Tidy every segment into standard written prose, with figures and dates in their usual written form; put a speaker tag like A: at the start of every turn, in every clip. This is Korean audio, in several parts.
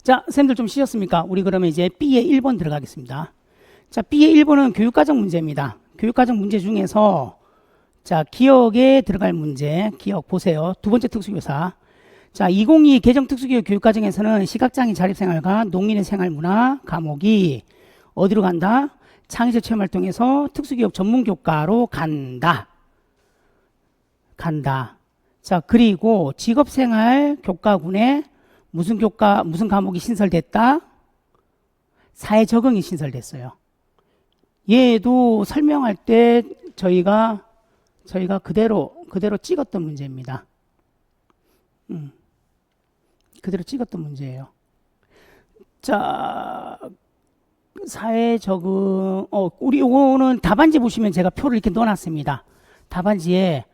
A: 자, 선생님들 좀 쉬셨습니까? 우리 그러면 이제 B의 1번 들어가겠습니다. 자, B의 1번은 교육과정 문제입니다. 교육과정 문제 중에서 자, 기억에 들어갈 문제, 기억 보세요. 두 번째 특수교사. 자, 2022 개정 특수교육 교육과정에서는 시각장애 자립생활과 농민의 생활문화 과목이 어디로 간다? 창의적 체험활동에서 특수교육 전문교과로 간다. 자, 그리고 직업생활 교과군에 무슨 과목이 신설됐다? 사회 적응이 신설됐어요. 얘도 설명할 때 저희가 그대로 찍었던 문제입니다. 그대로 찍었던 문제예요. 자, 사회 적응, 우리 요거는 답안지 보시면 제가 표를 이렇게 넣어놨습니다. 답안지에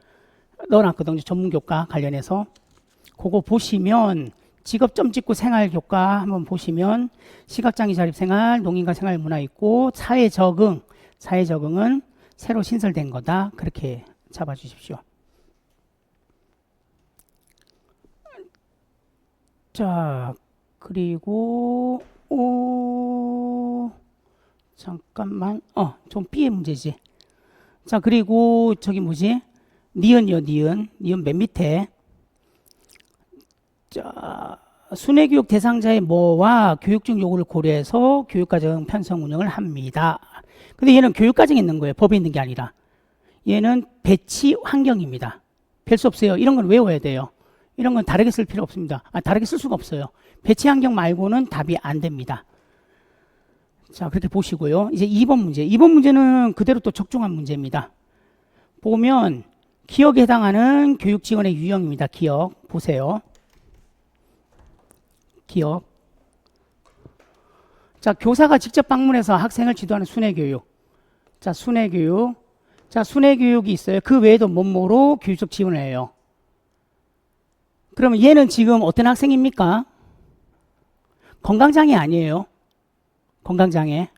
A: 넣어놨거든요. 전문교과 관련해서. 그거 보시면 직업점 찍고 생활교과 한번 보시면 시각장애 자립생활, 농인과 생활문화 있고 사회 적응은 새로 신설된 거다. 그렇게 잡아주십시오. 자, 그리고 잠깐만, 좀 B의 문제지. 자, 그리고 저기 뭐지? 니은이요, 니은 맨 밑에. 자, 순회교육 대상자의 뭐와 교육적 요구를 고려해서 교육과정 편성 운영을 합니다. 근데 얘는 교육과정에 있는 거예요. 법에 있는 게 아니라. 얘는 배치 환경입니다. 별 수 없어요. 이런 건 외워야 돼요. 이런 건 다르게 쓸 필요 없습니다. 다르게 쓸 수가 없어요. 배치 환경 말고는 답이 안 됩니다. 자, 그렇게 보시고요. 이제 2번 문제. 2번 문제는 그대로 또 적중한 문제입니다. 보면 기억에 해당하는 교육 지원의 유형입니다. 기억 보세요. 기억. 자, 교사가 직접 방문해서 학생을 지도하는 순회교육. 자, 순회교육. 자, 순회교육이 있어요. 그 외에도 뭐뭐로 교육적 지원을 해요. 그러면 얘는 지금 어떤 학생입니까? 건강장애 아니에요. 건강장애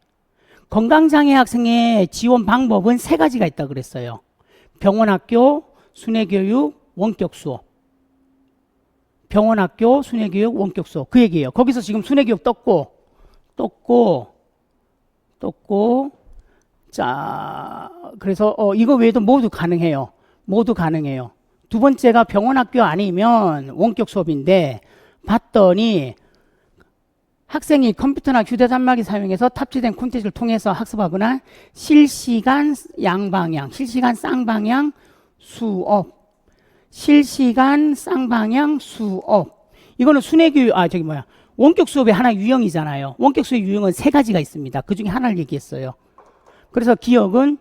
A: 학생의 지원 방법은 3가지가 있다고 그랬어요. 병원학교, 순회교육, 원격수업. 병원학교, 순회교육, 원격수업. 그 얘기예요. 거기서 지금 순회교육 떴고. 자, 그래서 이거 외에도 모두 가능해요. 두 번째가 병원학교 아니면 원격 수업인데 봤더니 학생이 컴퓨터나 휴대전화기 사용해서 탑재된 콘텐츠를 통해서 학습하거나 실시간 쌍방향 수업. 이거는 순회교육, 원격 수업의 하나 유형이잖아요. 원격 수업의 유형은 3가지가 있습니다. 그 중에 하나를 얘기했어요. 그래서 기억은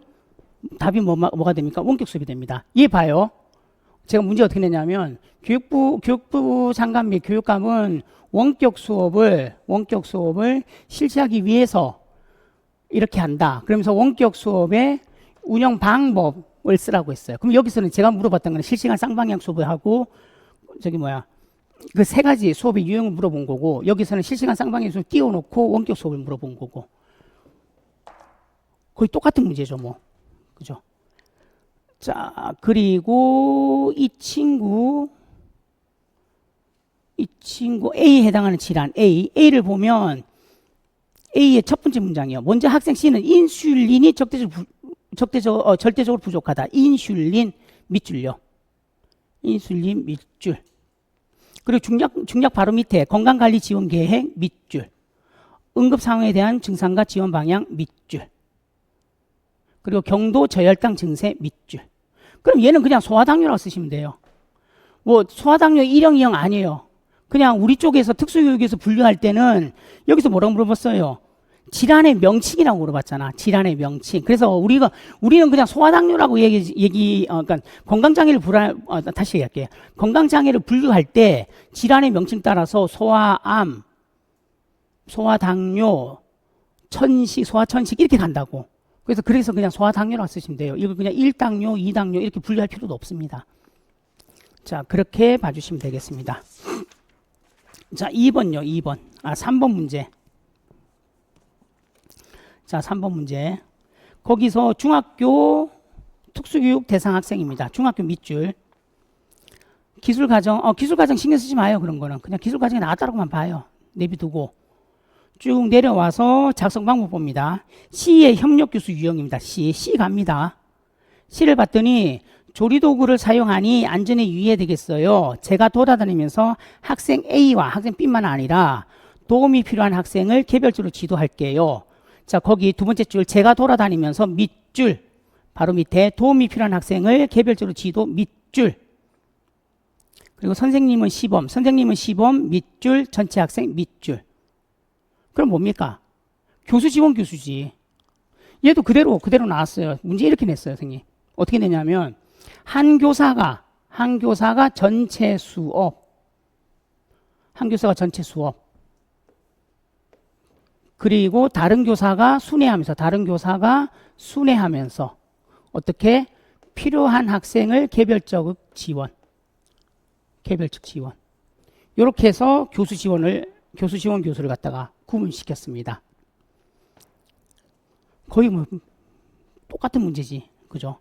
A: 답이 뭐가 됩니까? 원격 수업이 됩니다. 얘 봐요. 제가 문제 어떻게 냈냐면 교육부 장관 및 교육감은 원격 수업을 실시하기 위해서 이렇게 한다. 그러면서 원격 수업의 운영 방법을 쓰라고 했어요. 그럼 여기서는 제가 물어봤던 건 실시간 쌍방향 수업을 하고 그 3가지 수업의 유형을 물어본 거고, 여기서는 실시간 쌍방향 수업을 띄워놓고 원격 수업을 물어본 거고, 거의 똑같은 문제죠, 뭐. 그죠? 자, 그리고 이 친구 A에 해당하는 질환, A를 보면 A의 첫 번째 문장이요. 먼저 학생 C는 인슐린이 절대적으로 부족하다. 인슐린 밑줄요. 그리고 중략 바로 밑에 건강관리 지원 계획 밑줄. 응급 상황에 대한 증상과 지원 방향 밑줄. 그리고 경도 저혈당 증세 밑줄. 그럼 얘는 그냥 소아당뇨라고 쓰시면 돼요. 뭐 소아당뇨 1형, 2형 아니에요. 그냥 우리 쪽에서 특수교육에서 분류할 때는 여기서 뭐라고 물어봤어요? 질환의 명칭이라고 물어봤잖아. 질환의 명칭. 그래서 우리는 그냥 소아당뇨라고 그러니까 건강장애를 다시 얘기할게요. 건강장애를 분류할 때 질환의 명칭 따라서 소아암, 소아당뇨, 소아천식 이렇게 간다고. 그래서 그냥 소아당뇨라고 쓰시면 돼요. 이걸 그냥 1당뇨, 2당뇨 이렇게 분류할 필요도 없습니다. 자, 그렇게 봐주시면 되겠습니다. 자, 3번 문제. 자, 3번 문제. 거기서 중학교 특수교육 대상 학생입니다. 중학교 밑줄. 기술과정 신경 쓰지 마요. 그런 거는. 그냥 기술과정이 나왔다고만 봐요. 내비두고 쭉 내려와서 작성 방법 봅니다. C의 협력교수 유형입니다. C 갑니다. C를 봤더니 조리도구를 사용하니 안전에 유의되겠어요. 제가 돌아다니면서 학생 A와 학생 B만 아니라 도움이 필요한 학생을 개별적으로 지도할게요. 자, 거기 두 번째 줄 제가 돌아다니면서 밑줄 바로 밑에 도움이 필요한 학생을 개별적으로 지도 밑줄. 그리고 선생님은 시범 밑줄 전체 학생 밑줄. 그럼 뭡니까? 교수 지원 교수지. 얘도 그대로 나왔어요. 문제 이렇게 냈어요, 선생님. 어떻게 내냐면 한 교사가 전체 수업 그리고 다른 교사가 순회하면서 어떻게 필요한 학생을 개별적 지원 이렇게 해서 교수 지원 교수를 갖다가 구분시켰습니다. 거의 뭐 똑같은 문제지, 그죠?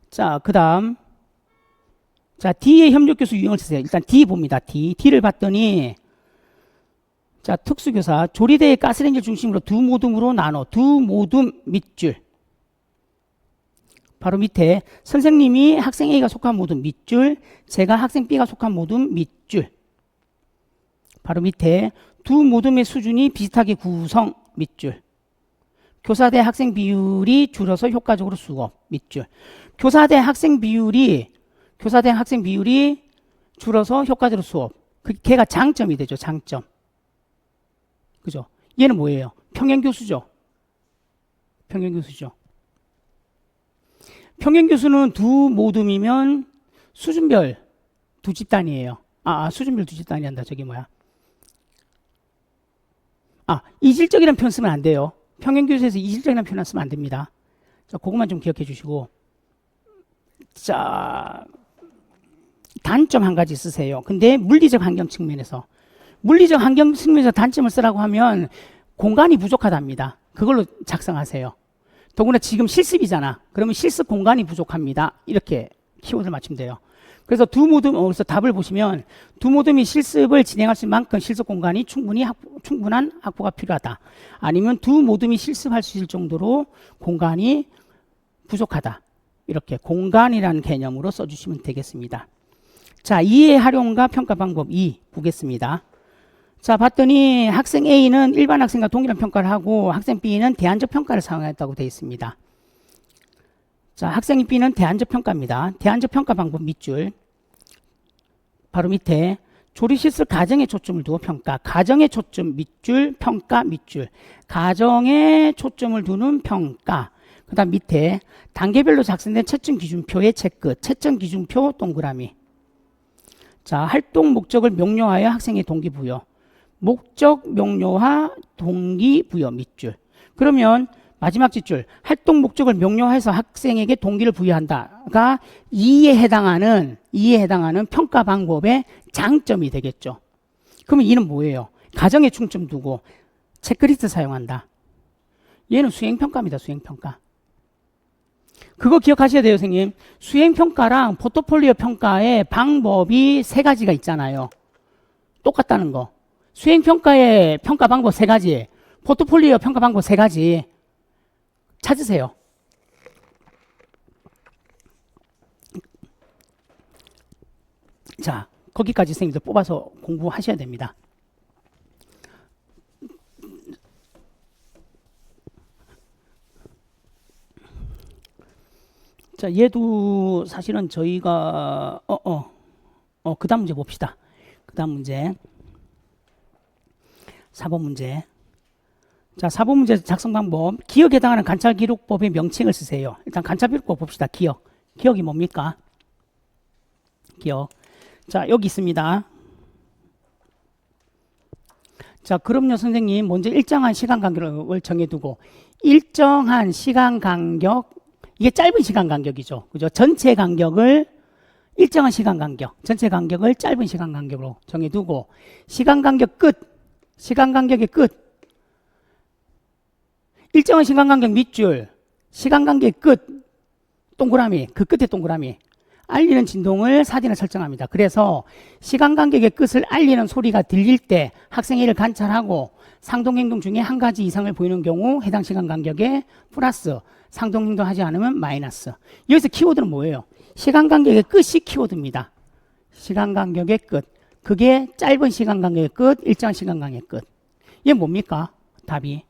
A: 자, 그다음 자 D의 협력교수 유형을 쓰세요. 일단 D 봅니다. D를 봤더니 자 특수교사 조리대의 가스레인지 중심으로 두 모둠으로 나눠 두 모둠 밑줄. 바로 밑에 선생님이 학생 A가 속한 모둠 밑줄, 제가 학생 B가 속한 모둠 밑줄. 바로 밑에 두 모둠의 수준이 비슷하게 구성 밑줄. 교사 대 학생 비율이 줄어서 효과적으로 수업 밑줄. 교사 대 학생 비율이 줄어서 효과적으로 수업. 걔가 장점이 되죠. 장점. 그죠? 얘는 뭐예요? 평행교수죠. 평행교수는 두 모둠이면 수준별 두 집단이에요. 수준별 두 집단이 한다. 저기 뭐야? 이질적이라는 표현 쓰면 안 돼요. 평행교수에서 이질적이라는 표현 쓰면 안 됩니다. 자, 그것만 좀 기억해 주시고. 자, 단점 한 가지 쓰세요. 근데 물리적 환경 측면에서 단점을 쓰라고 하면 공간이 부족하답니다. 그걸로 작성하세요. 더구나 지금 실습이잖아. 그러면 실습 공간이 부족합니다. 이렇게 키워드를 맞추면 돼요. 그래서 그래서 답을 보시면 두 모둠이 실습을 진행할 수 있는 만큼 실습 공간이 충분한 확보가 필요하다. 아니면 두 모둠이 실습할 수 있을 정도로 공간이 부족하다. 이렇게 공간이라는 개념으로 써주시면 되겠습니다. 자, 이해 활용과 평가 방법 2 보겠습니다. 자, 봤더니 학생 A는 일반 학생과 동일한 평가를 하고 학생 B는 대안적 평가를 사용했다고 되어 있습니다. 자, 학생 B는 대안적 평가입니다. 대안적 평가 방법 밑줄. 바로 밑에 조리 실습 가정에 초점을 두어 평가. 가정에 초점 밑줄, 평가 밑줄. 가정에 초점을 두는 평가. 그 다음 밑에 단계별로 작성된 채점 기준표의 체크. 채점 기준표 동그라미. 자, 활동 목적을 명료하여 학생의 동기부여. 목적 명료화 동기부여 밑줄. 그러면 마지막 뒷줄 활동 목적을 명료해서 학생에게 동기를 부여한다가 이에 해당하는 평가 방법의 장점이 되겠죠. 그러면 이는 뭐예요? 가정에 중점 두고 체크리스트 사용한다. 얘는 수행평가입니다. 수행평가. 그거 기억하셔야 돼요, 선생님. 수행평가랑 포트폴리오 평가의 방법이 세 가지가 있잖아요. 똑같다는 거. 수행평가의 평가 방법 세 가지, 포트폴리오 평가 방법 세 가지 찾으세요. 자, 거기까지 선생님들 뽑아서 공부하셔야 됩니다. 자, 얘도 사실은 저희가 그 다음 문제 봅시다. 그 다음 문제 4번 문제. 자, 4번 문제 작성 방법. 기억에 해당하는 관찰 기록법의 명칭을 쓰세요. 일단 관찰 기록법 봅시다. 기억이 뭡니까? 기억. 자, 여기 있습니다. 자, 그럼요, 선생님. 먼저 일정한 시간 간격을 정해두고, 일정한 시간 간격, 이게 짧은 시간 간격이죠. 그죠? 전체 간격을 일정한 시간 간격, 전체 간격을 짧은 시간 간격으로 정해두고, 시간 간격의 끝, 일정한 시간 간격 밑줄, 시간 간격의 끝, 동그라미, 그 끝에 동그라미. 알리는 진동을 사진에 설정합니다. 그래서 시간 간격의 끝을 알리는 소리가 들릴 때 학생 A를 관찰하고 상동행동 중에 한 가지 이상을 보이는 경우 해당 시간 간격에 플러스, 상동행동 하지 않으면 마이너스. 여기서 키워드는 뭐예요? 시간 간격의 끝이 키워드입니다. 시간 간격의 끝. 그게 짧은 시간 간격의 끝, 일정한 시간 간격의 끝. 이게 뭡니까? 답이.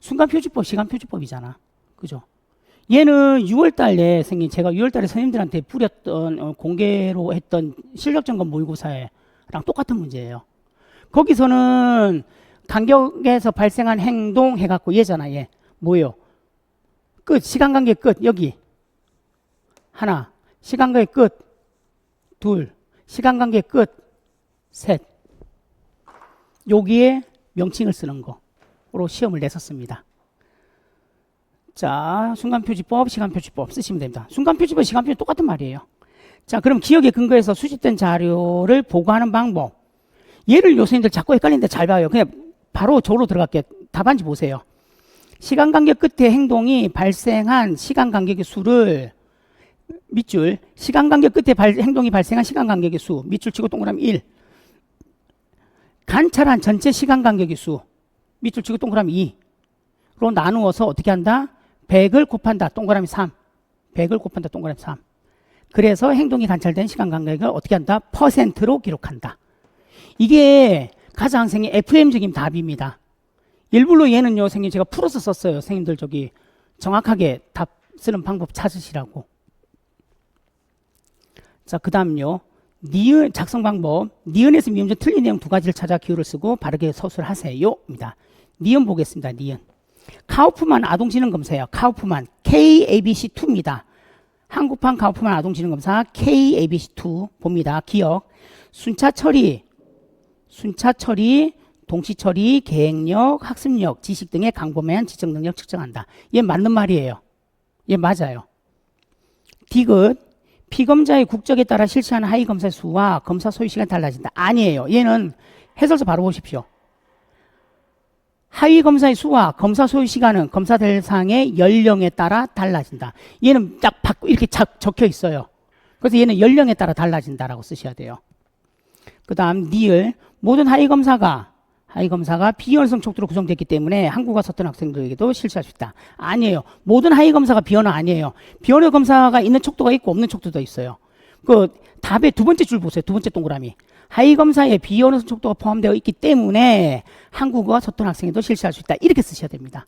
A: 순간표지법, 시간표지법이잖아. 그죠? 얘는 6월달에 생긴, 제가 6월달에 선생님들한테 뿌렸던, 공개로 했던 실력점검 모의고사랑 똑같은 문제예요. 거기서는 간격에서 발생한 행동 해갖고 얘잖아, 얘. 뭐예요? 끝, 시간간격 끝, 여기. 하나. 시간간격 끝, 둘. 시간간격 끝, 셋. 여기에 명칭을 쓰는 거로 시험을 냈었습니다. 자, 순간표지법, 시간표지법 쓰시면 됩니다. 순간표지법, 시간표지법 똑같은 말이에요. 자, 그럼 기억에 근거해서 수집된 자료를 보고하는 방법. 얘를 요새님들 자꾸 헷갈리는데 잘 봐요. 그냥 바로 저로 들어갈게요. 답안지 보세요. 시간 간격 끝에 행동이 발생한 시간 간격의 수를 밑줄, 시간 간격 끝에 행동이 발생한 시간 간격의 수, 밑줄 치고 동그라미 1. 관찰한 전체 시간 간격의 수, 밑줄 치고 동그라미 2로 나누어서 어떻게 한다? 100을 곱한다. 동그라미 3. 100을 곱한다. 동그라미 3. 그래서 행동이 관찰된 시간 간격을 어떻게 한다? 퍼센트로 기록한다. 이게 가장 선생님 FM적인 답입니다. 일부러 얘는요, 선생님 제가 풀어서 썼어요. 선생님들 저기 정확하게 답 쓰는 방법 찾으시라고. 자, 그 다음요. 니은 작성 방법. 니은에서 미음전 틀린 내용 두 가지를 찾아 기호를 쓰고 바르게 서술을 하세요. 입니다. 니은 보겠습니다. 니은. 카우프만 아동지능검사예요. 카우프만 KABC2입니다. 한국판 카우프만 아동지능검사 KABC2 봅니다. 기억. 순차 처리, 동시 처리, 계획력, 학습력, 지식 등의 광범위한 지적 능력 측정한다. 얘 맞는 말이에요. 얘 맞아요. 디귿. 피검자의 국적에 따라 실시하는 하위 검사 수와 검사 소요 시간이 달라진다. 아니에요. 얘는 해설서 바로 보십시오. 하위 검사의 수와 검사 소요 시간은 검사 대상의 연령에 따라 달라진다. 얘는 딱 이렇게 적혀 있어요. 그래서 얘는 연령에 따라 달라진다라고 쓰셔야 돼요. 그 다음 니을. 모든 하위 검사가 비언어성 척도로 구성됐기 때문에 한국어 서툰 학생들에게도 실시할 수 있다. 아니에요. 모든 하위 검사가 비언어 아니에요. 비언어 검사가 있는 척도가 있고 없는 척도도 있어요. 그 답의 두 번째 줄 보세요. 두 번째 동그라미. 하위 검사에 비언어성 척도가 포함되어 있기 때문에 한국어 서툰 학생에도 실시할 수 있다. 이렇게 쓰셔야 됩니다.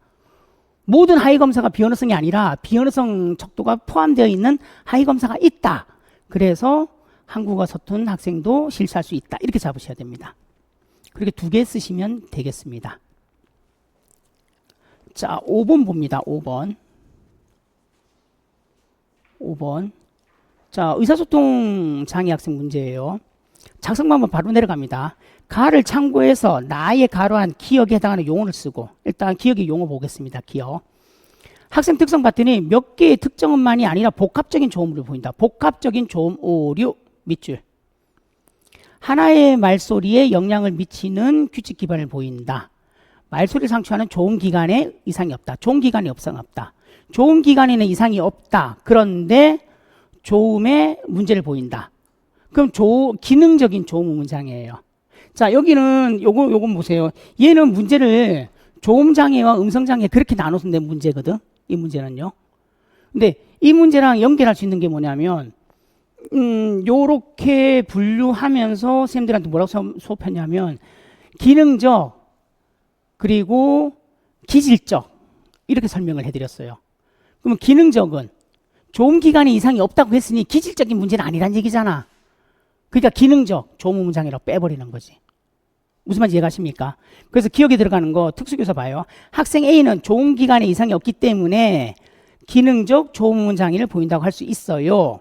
A: 모든 하위 검사가 비언어성이 아니라 비언어성 척도가 포함되어 있는 하위 검사가 있다. 그래서 한국어 서툰 학생도 실시할 수 있다. 이렇게 잡으셔야 됩니다. 그렇게 두 개 쓰시면 되겠습니다. 자, 5번 봅니다. 5번. 자, 의사소통 장애 학생 문제예요. 작성 방법 바로 내려갑니다. 가를 참고해서 나의 가로한 기억에 해당하는 용어를 쓰고, 일단 기억의 용어 보겠습니다. 기억. 학생 특성 봤더니 몇 개의 특정음만이 아니라 복합적인 조음으로 보인다. 복합적인 조음 오류 밑줄. 하나의 말소리에 영향을 미치는 규칙 기반을 보인다. 말소리를 상추하는 조음 기간에 이상이 없다. 조음 기간에 이상이 없다. 조음 기간에는 이상이 없다. 그런데 조음에 문제를 보인다. 그럼 기능적인 조음 문장이에요. 자, 여기는 요건 보세요. 얘는 문제를 조음 장애와 음성 장애 그렇게 나눠서 낸 문제거든. 이 문제는요. 근데 이 문제랑 연결할 수 있는 게 뭐냐면 요렇게 분류하면서 선생님들한테 뭐라고 수업했냐면 기능적 그리고 기질적 이렇게 설명을 해드렸어요. 그러면 기능적은 조음 기간에 이상이 없다고 했으니 기질적인 문제는 아니란 얘기잖아. 그러니까 기능적 조음 문장이라고 빼버리는 거지. 무슨 말인지 이해가십니까? 그래서 기억에 들어가는 거 특수교사 봐요. 학생 A는 조음 기간에 이상이 없기 때문에 기능적 조음 문장애를 보인다고 할 수 있어요.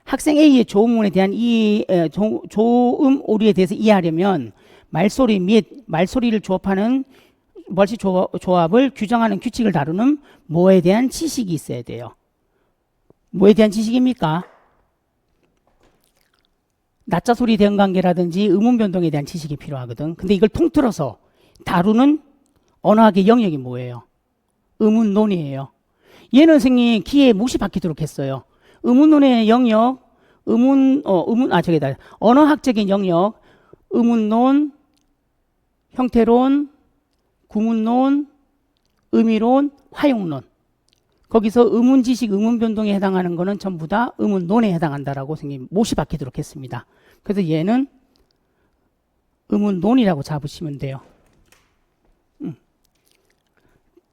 A: 학생 A의 조음문에 대한 조음 오류에 대해서 이해하려면 말소리 및 말소리를 조합하는 말시 조합을 규정하는 규칙을 다루는 뭐에 대한 지식이 있어야 돼요. 뭐에 대한 지식입니까? 낮자 소리 대응 관계라든지 의문 변동에 대한 지식이 필요하거든. 근데 이걸 통틀어서 다루는 언어학의 영역이 뭐예요? 의문론이에요. 얘는 선생님 기에 몫이 박히도록 했어요. 의문론의 영역, 언어학적인 영역, 의문론, 형태론, 구문론, 의미론, 활용론. 거기서 의문지식, 의문변동에 해당하는 거는 전부 다 의문론에 해당한다라고 선생님 못이 박히도록 했습니다. 그래서 얘는 의문론이라고 잡으시면 돼요.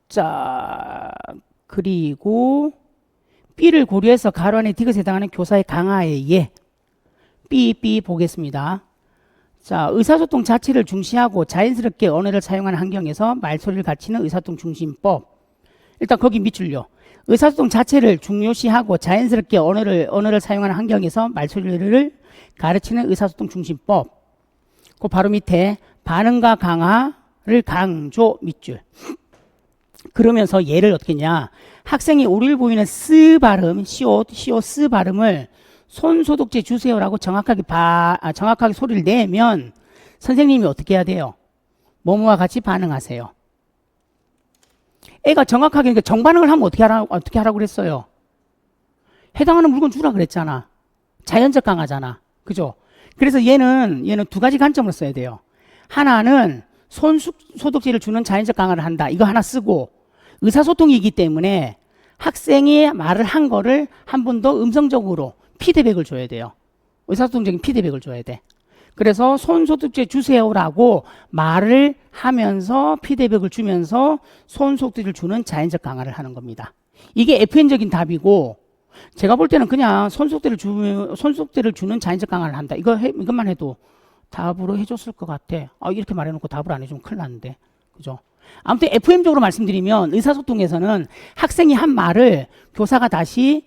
A: 자, 그리고 B를 고려해서 가로 안에 디귿에 해당하는 교사의 강화에 예. B 보겠습니다. 자, 의사소통 자체를 중시하고 자연스럽게 언어를 사용하는 환경에서 말소리를 갖추는 의사소통 중심법. 일단 거기 밑줄요. 의사소통 자체를 중요시하고 자연스럽게 언어를 사용하는 환경에서 말소리를 가르치는 의사소통 중심법. 그 바로 밑에 반응과 강화를 강조 밑줄. 그러면서 얘를 어떻게 했냐. 학생이 오류를 보이는 쓰 발음, 시오 쓰 발음을 손소독제 주세요라고 정확하게 소리를 내면 선생님이 어떻게 해야 돼요? 뭐뭐와 같이 반응하세요. 애가 정확하게 그러니까 정반응을 하면 어떻게 하라고 그랬어요? 해당하는 물건 주라 그랬잖아. 자연적 강화잖아. 그죠? 그래서 얘는 두 가지 관점으로 써야 돼요. 하나는 손소독제를 주는 자연적 강화를 한다. 이거 하나 쓰고 의사소통이기 때문에 학생이 말을 한 거를 한 번 더 음성적으로 피드백을 줘야 돼요. 의사소통적인 피드백을 줘야 돼. 그래서 손소독제 주세요라고 말을 하면서 피드백을 주면서 손소독제를 주는 자연적 강화를 하는 겁니다. 이게 FN적인 답이고 제가 볼 때는 그냥 손소독제를 주는 자연적 강화를 한다. 이것만 해도 답으로 해줬을 것 같아. 이렇게 말해놓고 답을 안 해주면 큰일 났는데. 그죠? 아무튼 FM적으로 말씀드리면 의사소통에서는 학생이 한 말을 교사가 다시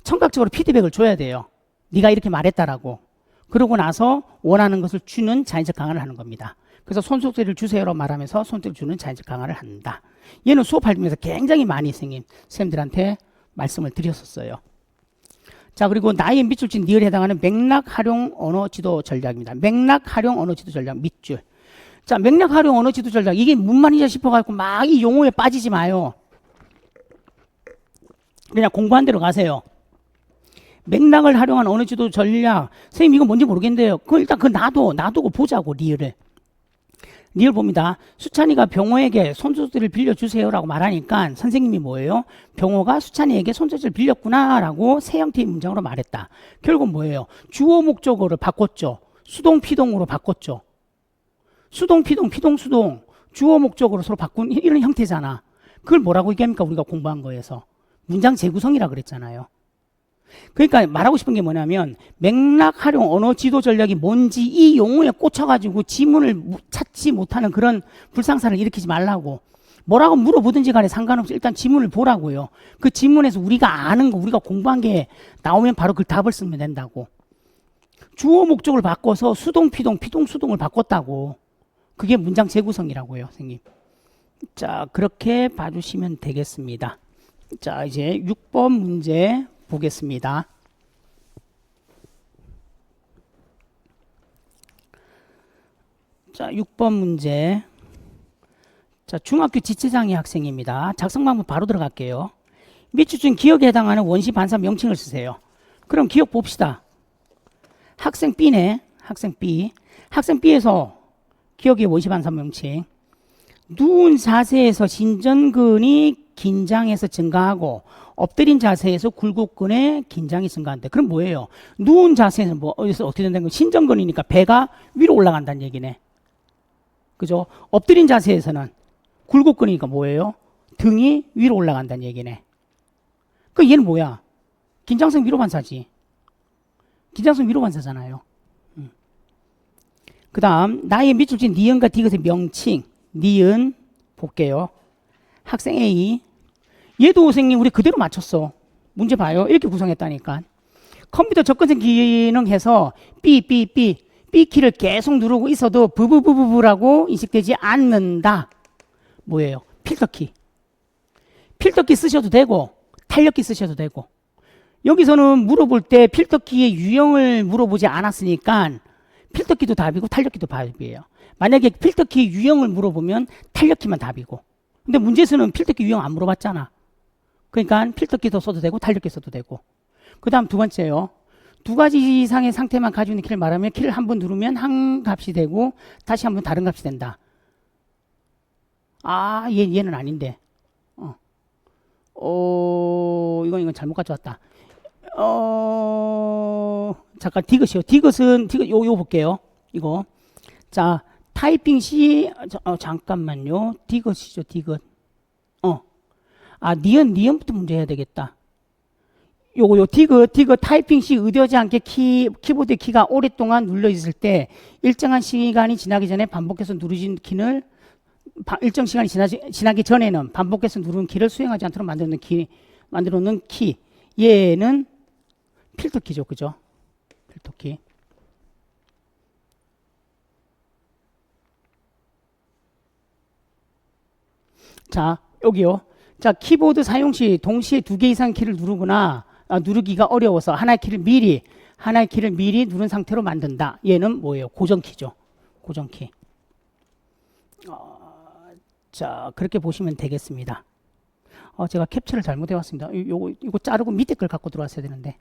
A: 청각적으로 피드백을 줘야 돼요. 네가 이렇게 말했다라고. 그러고 나서 원하는 것을 주는 자연적 강화를 하는 겁니다. 그래서 손소독제를 주세요라고 말하면서 손소독제를 주는 자연적 강화를 한다. 얘는 수업할 때면서 굉장히 많이 선생님들한테 말씀을 드렸었어요. 자, 그리고 나의 밑줄진 니을에 해당하는 맥락 활용 언어 지도 전략입니다. 맥락 활용 언어 지도 전략 밑줄. 자, 맥락 활용 언어 지도 전략. 이게 뭔 말이냐 싶어가지고 막 이 용어에 빠지지 마요. 그냥 공부한 대로 가세요. 맥락을 활용한 언어 지도 전략. 선생님 이거 뭔지 모르겠는데요. 일단 놔두고 보자고 리을을. 리을 봅니다. 수찬이가 병호에게 손소독제를 빌려주세요라고 말하니까 선생님이 뭐예요? 병호가 수찬이에게 손소독제를 빌렸구나라고 새 형태의 문장으로 말했다. 결국 뭐예요? 주어 목적어를 바꿨죠. 수동 피동으로 바꿨죠. 수동 피동 피동 수동 주어 목적어로 서로 바꾼 이런 형태잖아. 그걸 뭐라고 얘기합니까? 우리가 공부한 거에서 문장 재구성이라 그랬잖아요. 그러니까 말하고 싶은 게 뭐냐면 맥락 활용 언어 지도 전략이 뭔지 이 용어에 꽂혀가지고 지문을 찾지 못하는 그런 불상사를 일으키지 말라고. 뭐라고 물어보든지 간에 상관없이 일단 지문을 보라고요. 그 지문에서 우리가 아는 거 우리가 공부한 게 나오면 바로 그 답을 쓰면 된다고. 주어 목적을 바꿔서 수동 피동 피동 수동을 바꿨다고. 그게 문장 재구성이라고요, 선생님. 자, 그렇게 봐주시면 되겠습니다. 자, 이제 6번 문제 보겠습니다. 자, 6번 문제. 자, 중학교 지체장애 학생입니다. 작성 방법 바로 들어갈게요. 밑줄 기억에 해당하는 원시 반사 명칭을 쓰세요. 그럼 기억 봅시다. 학생 B네. 학생 B. 학생 B에서 기억의 원시 반사 명칭. 누운 자세에서 신전근이 긴장해서 증가하고 엎드린 자세에서 굴곡근의 긴장이 증가한대. 그럼 뭐예요? 누운 자세에서 어디서 어떻게 된다는 거? 신전근이니까 배가 위로 올라간다는 얘기네. 그죠? 엎드린 자세에서는 굴곡근이니까 뭐예요? 등이 위로 올라간다는 얘기네. 그 얘는 뭐야? 긴장성 위로 반사지. 긴장성 위로 반사잖아요. 그 다음 나의 밑줄진 니은과 디귿의 명칭. 니은 볼게요. 학생 A. 얘도 선생님 우리 그대로 맞췄어. 문제 봐요. 이렇게 구성했다니까. 컴퓨터 접근성 기능해서 B 키를 계속 누르고 있어도 부부부부라고 인식되지 않는다. 뭐예요? 필터키. 필터키 쓰셔도 되고 탄력키 쓰셔도 되고. 여기서는 물어볼 때 필터키의 유형을 물어보지 않았으니까 필터키도 답이고 탄력키도 답이에요. 만약에 필터키 유형을 물어보면 탄력키만 답이고. 근데 문제에서는 필터키 유형 안 물어봤잖아. 그러니까 필터키도 써도 되고 탄력키 써도 되고. 그 다음 두 번째요. 두 가지 이상의 상태만 가지고 있는 키를 말하면 키를 한 번 누르면 한 값이 되고 다시 한 번 다른 값이 된다. 아, 얘는 아닌데. 이건 잘못 가져왔다. 잠깐, 디귿이요. 디귿, 요거 볼게요. 이거. 자, 타이핑 시, 잠깐만요. 디귿이죠, 디귿. 니은부터 문제 해야 되겠다. 요 디귿 타이핑 시 의도하지 않게 키보드 키가 오랫동안 눌러 있을 때 일정한 시간이 지나기 전에 반복해서 누르신 키를 일정 시간이 지나기 전에는 반복해서 누르는 키를 수행하지 않도록 만들어 놓는 키. 얘는 필터 키죠. 그죠? 필터 키. 자, 여기요. 자, 키보드 사용 시 동시에 두 개 이상 키를 누르기가 어려워서 하나의 키를 미리 누른 상태로 만든다. 얘는 뭐예요? 고정키죠. 고정키. 자, 그렇게 보시면 되겠습니다. 제가 캡처를 잘못해 왔습니다. 이거 자르고 밑에 걸 갖고 들어왔어야 되는데.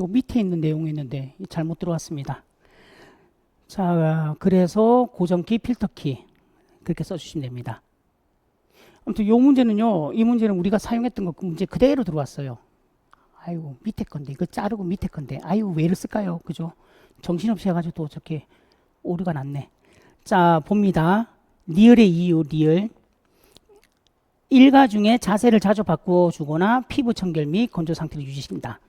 A: 요 밑에 있는 내용이 있는데 잘못 들어왔습니다. 자, 그래서 고정키, 필터키 그렇게 써주시면 됩니다. 아무튼 요 문제는요, 이 문제는 우리가 사용했던 그 문제 그대로 들어왔어요. 아이고, 밑에 건데, 이거 자르고 밑에 건데, 아이고, 왜 이랬을까요? 그죠? 정신없이 해가지고 또 저렇게 오류가 났네. 자, 봅니다. 리을의 이유, 리을. 일가 중에 자세를 자주 바꿔주거나 피부 청결 및 건조 상태를 유지시킨다.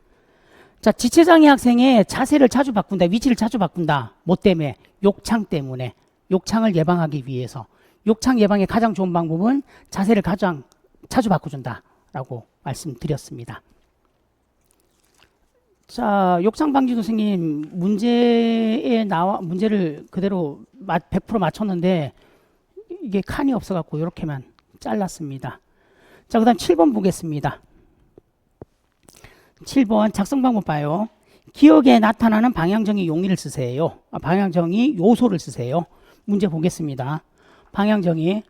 A: 자, 지체장애 학생의 자세를 자주 바꾼다, 위치를 자주 바꾼다. 뭐 때문에? 욕창 때문에. 욕창을 예방하기 위해서. 욕창 예방의 가장 좋은 방법은 자세를 가장 자주 바꿔준다라고 말씀드렸습니다. 자, 욕창 방지 선생님 문제를 그대로 100% 맞췄는데 이게 칸이 없어갖고 이렇게만 잘랐습니다. 자, 그다음 7번 보겠습니다. 7번 작성 방법 봐요. 기억에 나타나는 방향정의 용리를 쓰세요. 방향정의 요소를 쓰세요. 문제 보겠습니다. 방향정의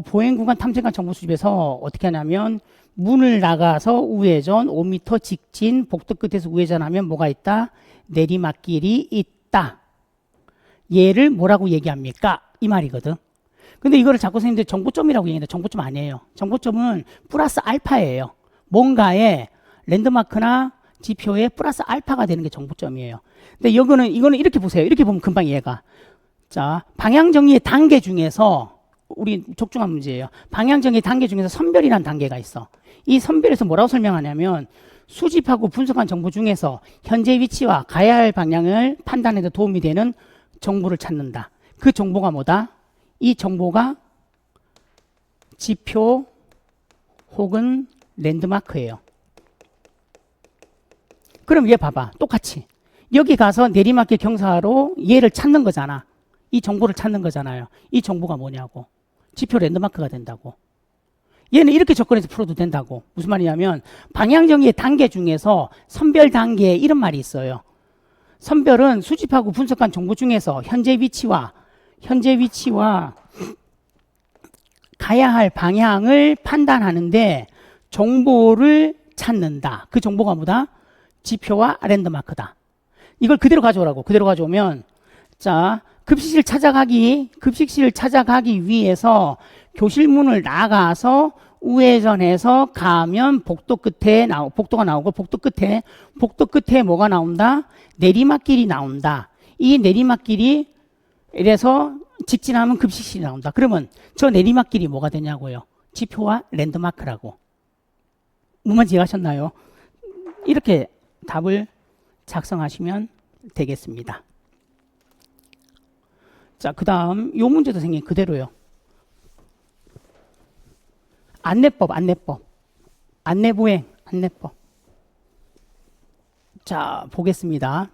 A: 보행구간 탐색관 정보 수집에서 어떻게 하냐면 문을 나가서 우회전 5m 직진 복도 끝에서 우회전하면 뭐가 있다? 내리막길이 있다. 얘를 뭐라고 얘기합니까? 이 말이거든. 근데 이거를 자꾸 선생님들 정보점이라고 얘기하는데 정보점 아니에요. 정보점은 플러스 알파예요. 뭔가의 랜드마크나 지표에 플러스 알파가 되는 게 정보점이에요. 근데 이거는 이렇게 보세요. 이렇게 보면 금방 이해가. 자, 방향정의의 단계 중에서 우리 적중한 문제예요. 방향정의 단계 중에서 선별이라는 단계가 있어. 이 선별에서 뭐라고 설명하냐면 수집하고 분석한 정보 중에서 현재 위치와 가야 할 방향을 판단에 도 도움이 되는 정보를 찾는다. 그 정보가 뭐다? 이 정보가 지표 혹은 랜드마크예요. 그럼 얘 봐봐. 똑같이. 여기 가서 내리막길 경사로 얘를 찾는 거잖아. 이 정보를 찾는 거잖아요. 이 정보가 뭐냐고. 지표 랜드마크가 된다고. 얘는 이렇게 접근해서 풀어도 된다고. 무슨 말이냐면 방향정의의 단계 중에서 선별 단계에 이런 말이 있어요. 선별은 수집하고 분석한 정보 중에서 현재 위치와 가야 할 방향을 판단하는데 정보를 찾는다. 그 정보가 뭐다? 지표와 랜드마크다. 이걸 그대로 가져오라고. 그대로 가져오면 자, 급식실 찾아가기 위해서 교실 문을 나가서 우회전해서 가면 복도가 나오고 복도 끝에 뭐가 나온다? 내리막길이 나온다. 이 내리막길이 이래서 직진하면 급식실이 나온다. 그러면 저 내리막길이 뭐가 되냐고요? 지표와 랜드마크라고. 무슨 이해하셨나요? 이렇게 답을 작성하시면 되겠습니다. 자, 그 다음 요 문제도 생긴 그대로요. 안내법. 안내보행, 안내법. 자, 보겠습니다.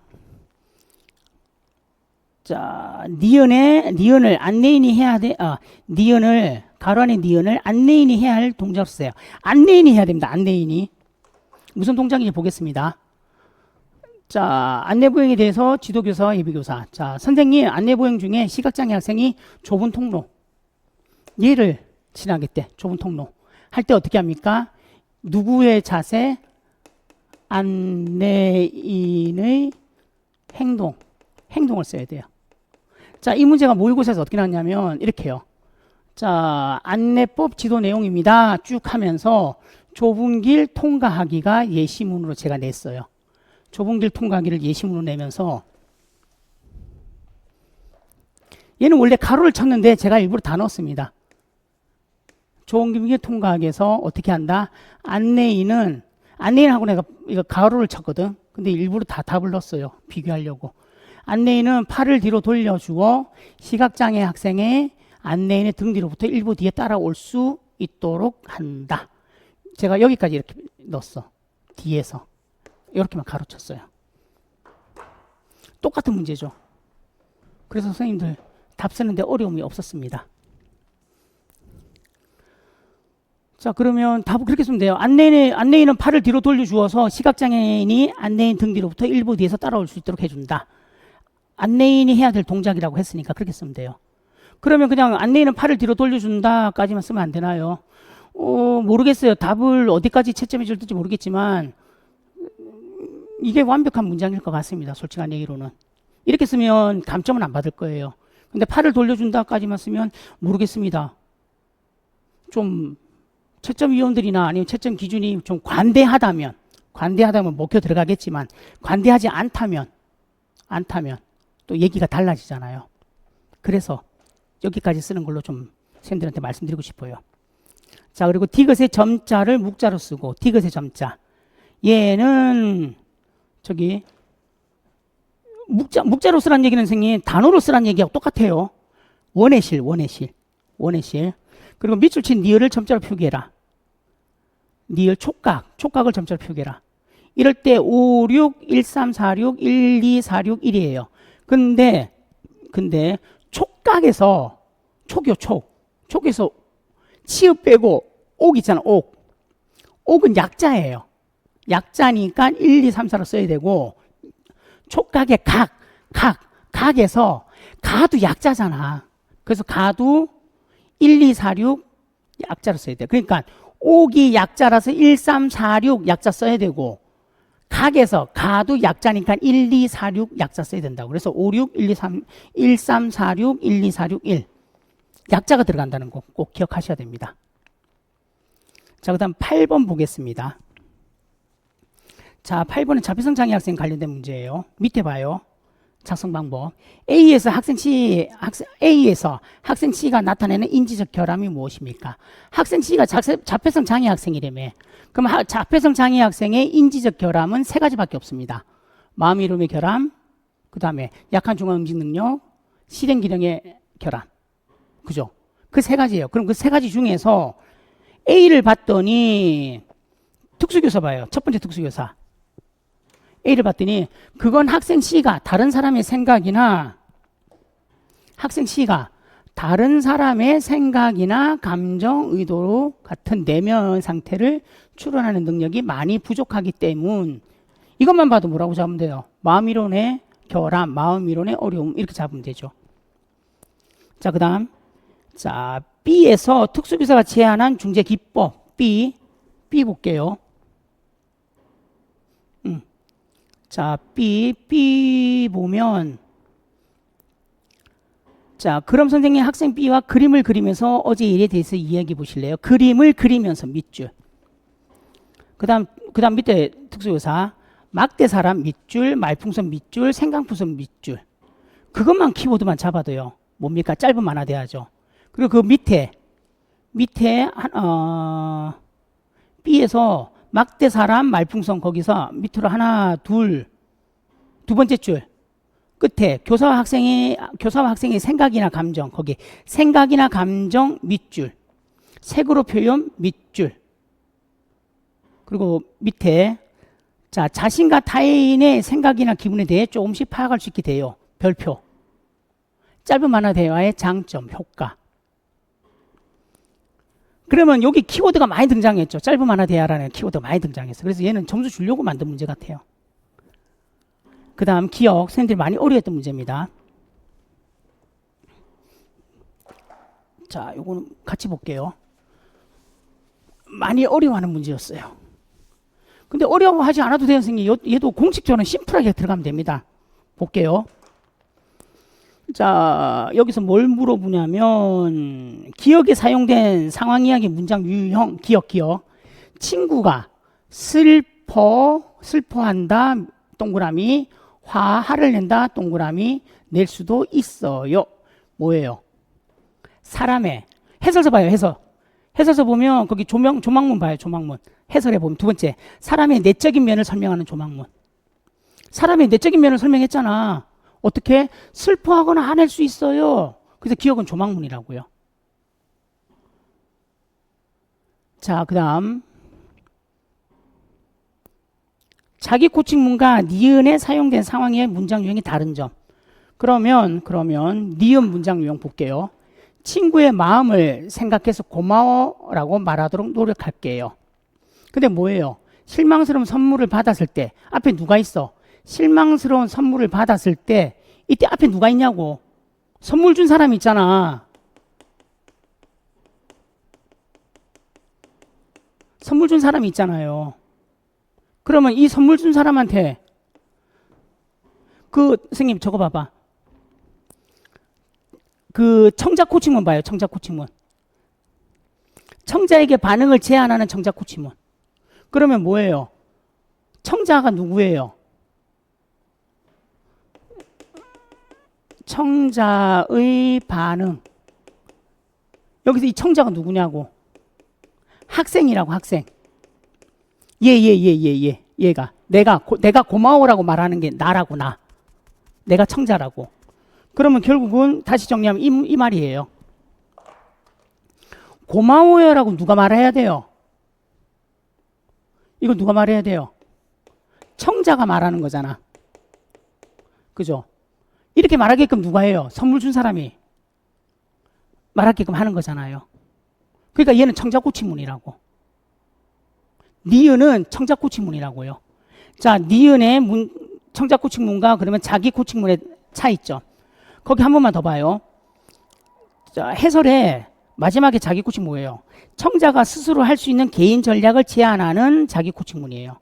A: 자, 니은을 안내인이 해야 돼. 니은을, 가로 안에 니은을 안내인이 해야 할 동작으로 쓰세요. 안내인이 해야 됩니다. 안내인이. 무슨 동작인지 보겠습니다. 자, 안내보행에 대해서 지도교사와 예비교사. 자, 선생님, 안내보행 중에 시각장애 학생이 좁은 통로. 얘를 지나갈 때 좁은 통로 할 때 어떻게 합니까? 누구의 자세? 안내인의 행동을 써야 돼요. 자, 이 문제가 모의고사에서 어떻게 나왔냐면 이렇게요. 자, 안내법 지도 내용입니다. 쭉 하면서 좁은 길 통과하기가 예시문으로 제가 냈어요. 좁은 길 통과하기를 예시문으로 내면서 얘는 원래 가로를 쳤는데 제가 일부러 다 넣었습니다. 좁은 길 통과하기에서 어떻게 한다? 안내인하고 내가 이거 가로를 쳤거든. 근데 일부러 다 답을 넣었어요. 비교하려고. 안내인은 팔을 뒤로 돌려주어 시각장애 학생의 안내인의 등 뒤로부터 일부 뒤에 따라올 수 있도록 한다. 제가 여기까지 이렇게 넣었어. 뒤에서. 이렇게만 가로쳤어요. 똑같은 문제죠. 그래서 선생님들 답 쓰는데 어려움이 없었습니다. 자, 그러면 답을 그렇게 쓰면 돼요. 안내인은 팔을 뒤로 돌려주어서 시각장애인이 안내인 등 뒤로부터 일부 뒤에서 따라올 수 있도록 해준다. 안내인이 해야 될 동작이라고 했으니까 그렇게 쓰면 돼요. 그러면 그냥 안내인은 팔을 뒤로 돌려준다까지만 쓰면 안 되나요? 모르겠어요. 답을 어디까지 채점해 줄지 모르겠지만 이게 완벽한 문장일 것 같습니다. 솔직한 얘기로는. 이렇게 쓰면 감점은 안 받을 거예요. 근데 팔을 돌려준다까지만 쓰면 모르겠습니다. 좀 채점위원들이나 아니면 채점 기준이 좀 관대하다면 먹혀 들어가겠지만 관대하지 않다면 또 얘기가 달라지잖아요. 그래서 여기까지 쓰는 걸로 좀 선생님들한테 말씀드리고 싶어요. 자, 그리고 디귿의 점자를 묵자로 쓰고 디귿의 점자 얘는 저기 묵자로 쓰라는 얘기는 선생님 단어로 쓰라는 얘기하고 똑같아요. 원해실. 그리고 밑줄 친 니을을 점자로 표기해라. 니을 촉각을 점자로 표기해라. 이럴 때 5, 6, 1, 3, 4, 6, 1, 2, 4, 6, 1이에요. 근데 촉각에서 촉에서 치읍 빼고 옥 있잖아. 옥은 약자예요. 약자니까 1, 2, 3, 4로 써야 되고 촉각의 각에서 가도 약자잖아. 그래서 가도 1, 2, 4, 6 약자로 써야 돼. 그러니까 옥이 약자라서 1, 3, 4, 6 약자 써야 되고 각에서 가도 약자니까 1, 2, 4, 6 약자 써야 된다고. 그래서 5, 6, 1, 2, 3, 1, 3, 4, 6, 1, 2, 4, 6, 1 약자가 들어간다는 거 꼭 기억하셔야 됩니다. 자, 그 다음 8번 보겠습니다. 자, 8번은 자폐성 장애 학생 관련된 문제예요. 밑에 봐요. 작성 방법. A에서 학생 C가 나타내는 인지적 결함이 무엇입니까? 학생 C가 자폐성 장애 학생이라며. 그럼 자폐성 장애 학생의 인지적 결함은 세 가지밖에 없습니다. 마음 이름의 결함, 그 다음에 약한 중앙 응식 능력, 실행 기능의 결함. 그죠? 그 세 가지예요. 그럼 그 세 가지 중에서 A를 봤더니 특수교사 봐요. 첫 번째 특수교사. A를 봤더니 그건 학생 C가 다른 사람의 생각이나 감정, 의도로 같은 내면 상태를 추론하는 능력이 많이 부족하기 때문 이것만 봐도 뭐라고 잡으면 돼요? 마음이론의 결함, 마음이론의 어려움 이렇게 잡으면 되죠. 자, 그 다음 자, B에서 특수교사가 제안한 중재 기법 B 볼게요. 자, B 보면 자, 그럼 선생님 학생 B와 그림을 그리면서 어제 일에 대해서 이야기해 보실래요? 그림을 그리면서 밑줄. 그다음 밑에 특수교사 막대 사람 밑줄, 말풍선 밑줄, 생강풍선 밑줄. 그것만 키워드만 잡아도요. 뭡니까? 짧은 만화 돼야죠. 그리고 그 밑에 B에서 막대 사람 말풍선 거기서 밑으로 하나 두 번째 줄 끝에 교사와 학생의 생각이나 감정 거기 생각이나 감정 밑줄 색으로 표현 밑줄 그리고 밑에 자 자신과 타인의 생각이나 기분에 대해 조금씩 파악할 수 있게 돼요. 별표 짧은 만화 대화의 장점 효과. 그러면 여기 키워드가 많이 등장했죠. 짧은 만화 대화라는 키워드가 많이 등장했어요. 그래서 얘는 점수 주려고 만든 문제 같아요. 그 다음 기억, 선생님들이 많이 어려웠던 문제입니다. 자, 요거는 같이 볼게요. 많이 어려워하는 문제였어요. 근데 어려워하지 않아도 돼요, 선생님. 얘도 공식적으로는 심플하게 들어가면 됩니다. 볼게요. 자, 여기서 뭘 물어보냐면 기억에 사용된 상황 이야기 문장 유형 기억. 친구가 슬퍼한다 동그라미 화를 낸다 동그라미 낼 수도 있어요. 뭐예요? 사람의 해설서 봐요. 해설서 보면 거기 조망문 봐요. 조망문 해설해 보면 두 번째 사람의 내적인 면을 설명하는 조망문. 사람의 내적인 면을 설명했잖아. 어떻게? 슬퍼하거나 화낼 수 있어요. 그래서 기억은 조망문이라고요. 자, 그 다음 자기 코칭문과 니은에 사용된 상황의 문장 유형이 다른 점. 그러면 니은 문장 유형 볼게요. 친구의 마음을 생각해서 고마워라고 말하도록 노력할게요. 근데 뭐예요? 실망스러운 선물을 받았을 때 앞에 누가 있어? 실망스러운 선물을 받았을 때 이때 앞에 누가 있냐고. 선물 준 사람이 있잖아. 선물 준 사람이 있잖아요. 그러면 이 선물 준 사람한테 선생님 저거 봐봐. 청자 코칭문 봐요. 청자 코칭문. 청자에게 반응을 제안하는 청자 코칭문. 그러면 뭐예요? 청자가 누구예요? 청자의 반응. 여기서 이 청자가 누구냐고. 학생이라고. 학생. 얘가 내가 고마워라고 말하는 게 나라고. 내가 청자라고. 그러면 결국은 다시 정리하면 이 말이에요. 고마워요라고 누가 말해야 돼요? 이거 누가 말해야 돼요? 청자가 말하는 거잖아. 그죠? 이렇게 말하게끔 누가 해요? 선물 준 사람이 말하게끔 하는 거잖아요. 그러니까 얘는 청자 코칭문이라고. 니은은 청자 코칭문이라고요. 자, 니은의 청자 코칭문과 그러면 자기 코칭문의 차이점. 거기 한 번만 더 봐요. 자, 해설에 마지막에 자기 코칭 뭐예요? 청자가 스스로 할 수 있는 개인 전략을 제안하는 자기 코칭문이에요.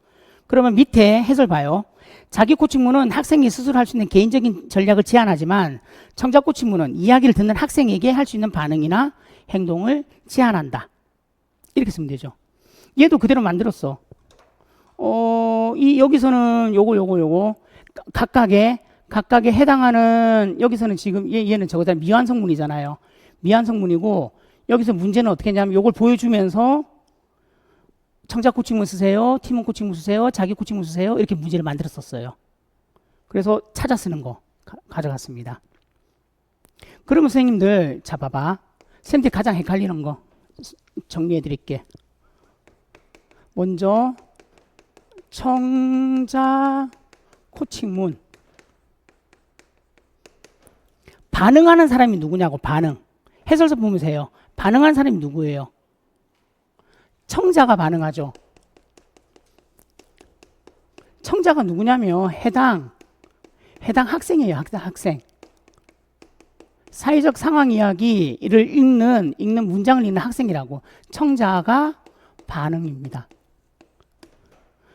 A: 그러면 밑에 해설 봐요. 자기 코칭문은 학생이 스스로 할 수 있는 개인적인 전략을 제안하지만 청자 코칭문은 이야기를 듣는 학생에게 할 수 있는 반응이나 행동을 제안한다. 이렇게 쓰면 되죠. 얘도 그대로 만들었어. 여기서는 요거 각각에 해당하는 여기서는 지금 얘는 저거다 미완성문이잖아요. 미완성문이고 여기서 문제는 어떻게 했냐면 요걸 보여주면서 청자 코칭문 쓰세요. 팀원 코칭문 쓰세요. 자기 코칭문 쓰세요. 이렇게 문제를 만들었었어요. 그래서 찾아 쓰는 거 가져갔습니다. 그러면 선생님들 자 봐봐. 선생님들 가장 헷갈리는 거 정리해 드릴게. 먼저 청자 코칭문 반응하는 사람이 누구냐고. 반응. 해설서 보면서 해요. 반응하는 사람이 누구예요? 청자가 반응하죠. 청자가 누구냐면 해당 학생이에요. 학생. 사회적 상황 이야기를 읽는 문장을 읽는 학생이라고. 청자가 반응입니다.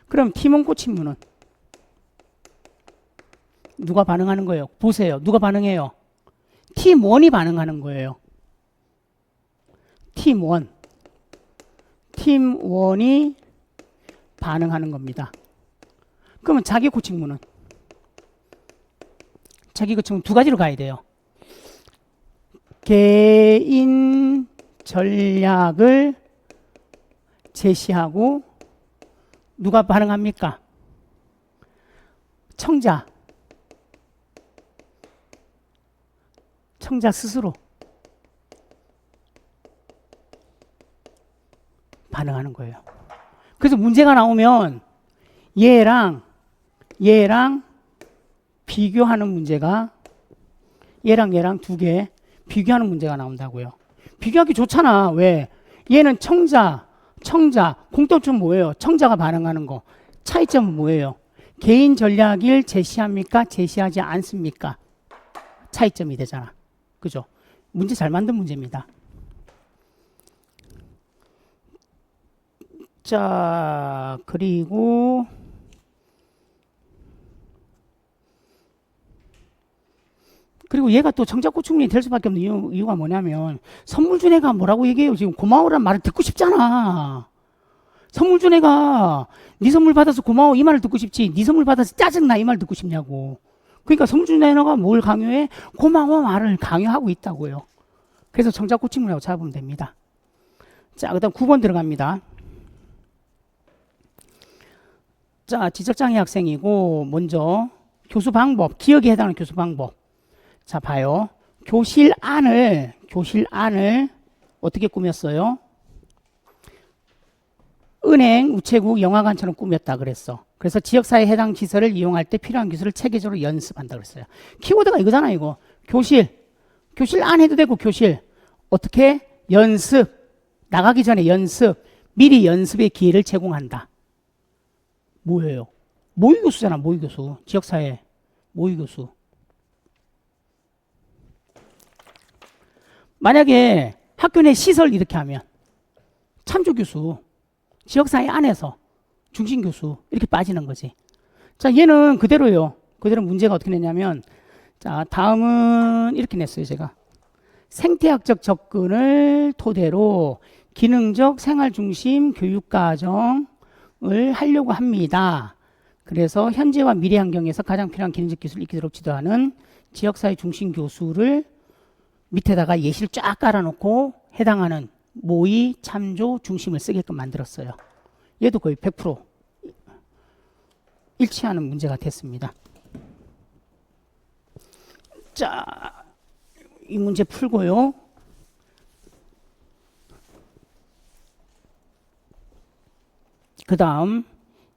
A: 그럼 팀원 코칭문은 누가 반응하는 거예요? 보세요. 누가 반응해요? 팀원이 반응하는 거예요. 팀원이 반응하는 겁니다. 그러면 자기 코칭문은 두 가지로 가야 돼요. 개인 전략을 제시하고 누가 반응합니까? 청자 스스로 반응하는 거예요. 그래서 문제가 나오면 얘랑 비교하는 문제가 얘랑 두 개 비교하는 문제가 나온다고요. 비교하기 좋잖아. 왜? 얘는 청자 공통점 뭐예요? 청자가 반응하는 거. 차이점은 뭐예요? 개인 전략을 제시합니까? 제시하지 않습니까? 차이점이 되잖아. 그죠? 문제 잘 만든 문제입니다. 자, 그리고 얘가 또 정착고충민이 될 수밖에 없는 이유가 뭐냐면 선물 준 애가 뭐라고 얘기해요. 지금 고마워라는 말을 듣고 싶잖아. 선물 준 애가 네 선물 받아서 고마워 이 말을 듣고 싶지 네 선물 받아서 짜증나 이 말 듣고 싶냐고. 그러니까 선물 준 애가 뭘 강요해? 고마워 말을 강요하고 있다고요. 그래서 정착고충민이라고 잡으면 됩니다. 자, 그 다음 9번 들어갑니다. 자, 지적장애 학생이고 먼저 교수 방법, 기억에 해당하는 교수 방법. 자, 봐요. 교실 안을 어떻게 꾸몄어요? 은행, 우체국, 영화관처럼 꾸몄다 그랬어. 그래서 지역사회에 해당 시설을 이용할 때 필요한 기술을 체계적으로 연습한다 그랬어요. 키워드가 이거잖아, 이거. 교실 안 해도 되고 교실. 어떻게? 연습. 나가기 전에 연습. 미리 연습의 기회를 제공한다. 뭐예요? 모의교수잖아, 모의교수. 지역사회 모의교수. 만약에 학교 내 시설 이렇게 하면 참조교수, 지역사회 안에서 중심교수 이렇게 빠지는 거지. 자, 얘는 그대로요. 그대로 문제가 어떻게 냈냐면, 자, 다음은 이렇게 냈어요, 제가. 생태학적 접근을 토대로 기능적 생활중심 교육과정을 하려고 합니다. 그래서 현재와 미래 환경에서 가장 필요한 기능적 기술을 익히도록 지도하는 지역사회 중심 교수를 밑에다가 예시를 쫙 깔아놓고 해당하는 모의, 참조, 중심을 쓰게끔 만들었어요. 얘도 거의 100% 일치하는 문제가 됐습니다. 자, 이 문제 풀고요. 그 다음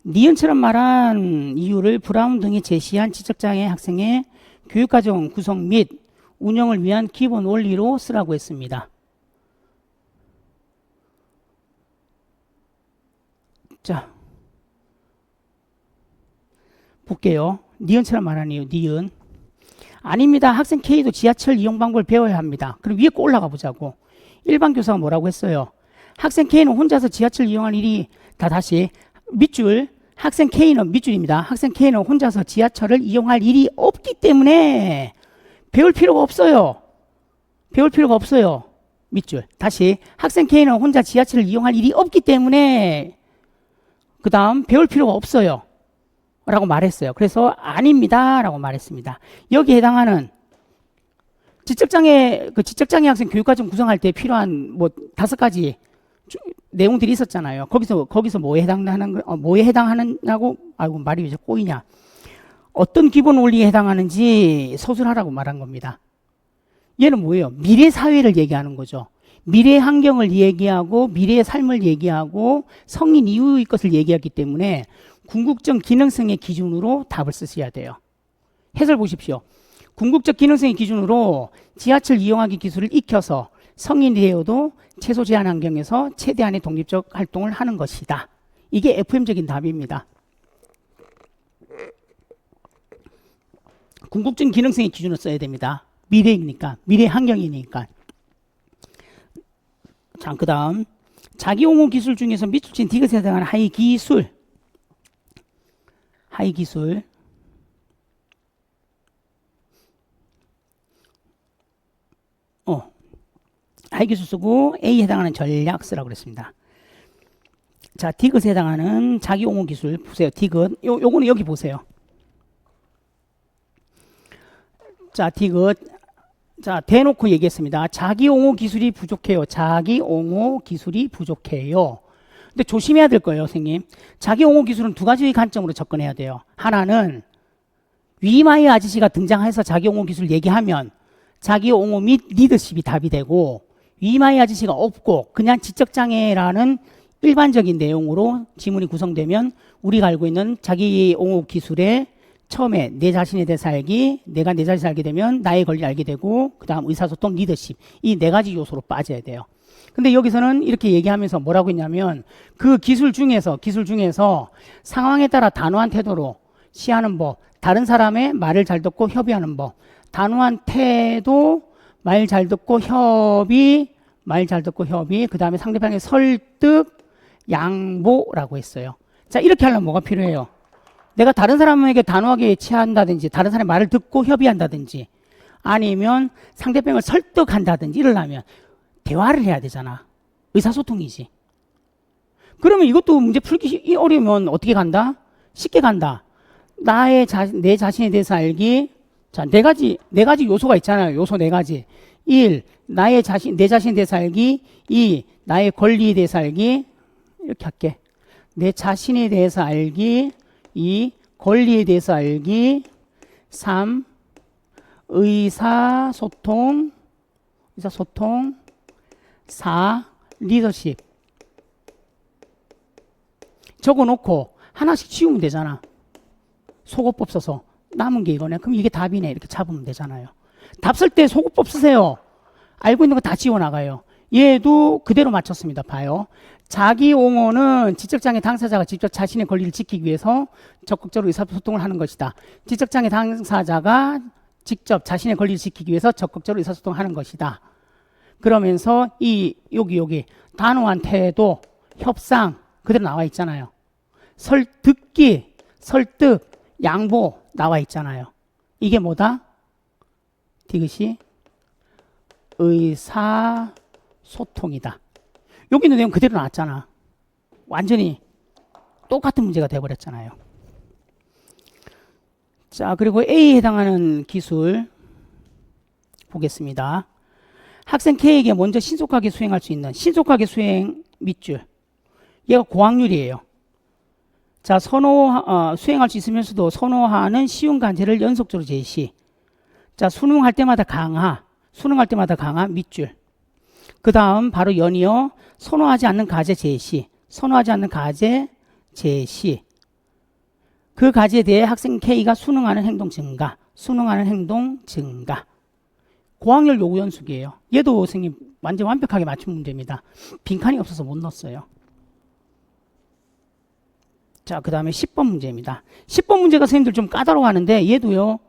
A: 니은처럼 말한 이유를 브라운 등이 제시한 지적장애 학생의 교육과정 구성 및 운영을 위한 기본 원리로 쓰라고 했습니다. 자, 볼게요. 니은처럼 말한 이유, 니은. 아닙니다. 학생 K도 지하철 이용 방법을 배워야 합니다. 그럼 위에 거 올라가 보자고. 일반 교사가 뭐라고 했어요? 학생 K는 혼자서 지하철 이용할 일이 다시 밑줄. 학생 K는 밑줄입니다. 학생 K는 혼자서 지하철을 이용할 일이 없기 때문에 배울 필요가 없어요. 배울 필요가 없어요. 밑줄. 다시 학생 K는 혼자 지하철을 이용할 일이 없기 때문에 그 다음 배울 필요가 없어요 라고 말했어요. 그래서 아닙니다 라고 말했습니다. 여기에 해당하는 지적장애 학생 교육과정 구성할 때 필요한 뭐 5가지 내용들이 있었잖아요. 거기서 뭐에 해당하느냐고, 아이고 말이 왜 꼬이냐. 어떤 기본 원리에 해당하는지 서술하라고 말한 겁니다. 얘는 뭐예요? 미래 사회를 얘기하는 거죠. 미래 환경을 얘기하고 미래의 삶을 얘기하고 성인 이후의 것을 얘기하기 때문에 궁극적 기능성의 기준으로 답을 쓰셔야 돼요. 해설 보십시오. 궁극적 기능성의 기준으로 지하철 이용하기 기술을 익혀서 성인이 되어도 최소 제한 환경에서 최대한의 독립적 활동을 하는 것이다. 이게 FM적인 답입니다. 궁극적 기능성의 기준을 써야 됩니다. 미래이니까, 미래 환경이니까. 자, 그 다음 자기 옹호 기술 중에서 밑줄친 디귿에 해당하는 하위 기술. 하위 기술 쓰고 A에 해당하는 전략 쓰라고 그랬습니다. 자, 디귿에 해당하는 자기 옹호 기술 보세요. 디귿. 요거는 여기 보세요. 자, 디귿. 자, 대놓고 얘기했습니다. 자기 옹호 기술이 부족해요. 자기 옹호 기술이 부족해요. 근데 조심해야 될 거예요, 선생님. 자기 옹호 기술은 2가지의 관점으로 접근해야 돼요. 하나는 위마이 아저씨가 등장해서 자기 옹호 기술 얘기하면 자기 옹호 및 리더십이 답이 되고, 위마이 아저씨가 없고 그냥 지적장애라는 일반적인 내용으로 지문이 구성되면 우리가 알고 있는 자기 옹호 기술의 처음에 내 자신에 대해서 알기, 내가 내 자신을 알게 되면 나의 권리를 알게 되고, 그 다음 의사소통, 리더십, 이 4가지 요소로 빠져야 돼요. 근데 여기서는 이렇게 얘기하면서 뭐라고 했냐면 그 기술 중에서 상황에 따라 단호한 태도로 시하는 법, 다른 사람의 말을 잘 듣고 협의하는 법, 단호한 태도, 말 잘 듣고 협의, 그 다음에 상대방의 설득, 양보라고 했어요. 자, 이렇게 하려면 뭐가 필요해요? 내가 다른 사람에게 단호하게 취한다든지 다른 사람의 말을 듣고 협의한다든지 아니면 상대방을 설득한다든지 이러려면 대화를 해야 되잖아. 의사소통이지. 그러면 이것도 문제 풀기 어려우면 어떻게 간다? 쉽게 간다. 내 자신에 대해서 알기. 자, 네 가지 요소가 있잖아요. 요소 네 가지. 1. 내 자신에 대해서 알기. 2. 나의 권리에 대해서 알기. 이렇게 할게. 내 자신에 대해서 알기. 2. 권리에 대해서 알기. 3. 의사소통. 4. 리더십. 적어놓고 하나씩 지우면 되잖아. 소거법 써서 남은 게 이거네. 그럼 이게 답이네. 이렇게 잡으면 되잖아요. 답 쓸 때 소거법 쓰세요. 알고 있는 거 다 지워나가요. 얘도 그대로 맞췄습니다. 봐요. 자기 옹호는 지적장애 당사자가 직접 자신의 권리를 지키기 위해서 적극적으로 의사소통을 하는 것이다. 지적장애 당사자가 직접 자신의 권리를 지키기 위해서 적극적으로 의사소통을 하는 것이다. 그러면서 여기 단호한 태도, 협상 그대로 나와 있잖아요. 듣기, 설득, 양보 나와 있잖아요. 이게 뭐다? 디귿이 의사소통이다. 여기 있는 내용 그대로 나왔잖아. 완전히 똑같은 문제가 돼버렸잖아요. 자, 그리고 A에 해당하는 기술 보겠습니다. 학생 K에게 먼저 신속하게 수행할 수 있는 신속하게 수행 밑줄. 얘가 고확률이에요. 자, 수행할 수 있으면서도 선호하는 쉬운 과제를 연속적으로 제시. 자, 수능할 때마다 강화 밑줄. 그 다음 바로 연이어 선호하지 않는 과제 제시. 그 과제에 대해 학생 K가 수능하는 행동 증가. 고확률 요구 연속이에요. 얘도 선생님 완전 완벽하게 맞춘 문제입니다. 빈칸이 없어서 못 넣었어요. 자, 그 다음에 10번 문제입니다. 10번 문제가 선생님들 좀 까다로워하는데 얘도요.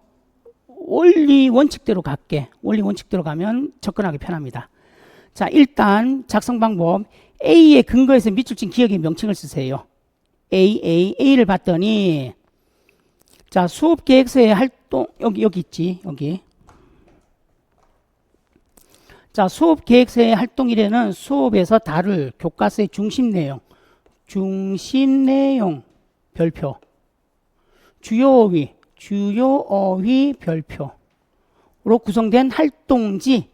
A: 원리 원칙대로 가면 접근하기 편합니다. 자, 일단 작성 방법. A의 근거에서 밑줄친 기억의 명칭을 쓰세요. A를 봤더니 자, 수업 계획서의 활동 여기 있지. 여기. 자, 수업 계획서의 활동일에는 수업에서 다룰 교과서의 중심 내용 별표. 주요 어휘 별표로 구성된 활동지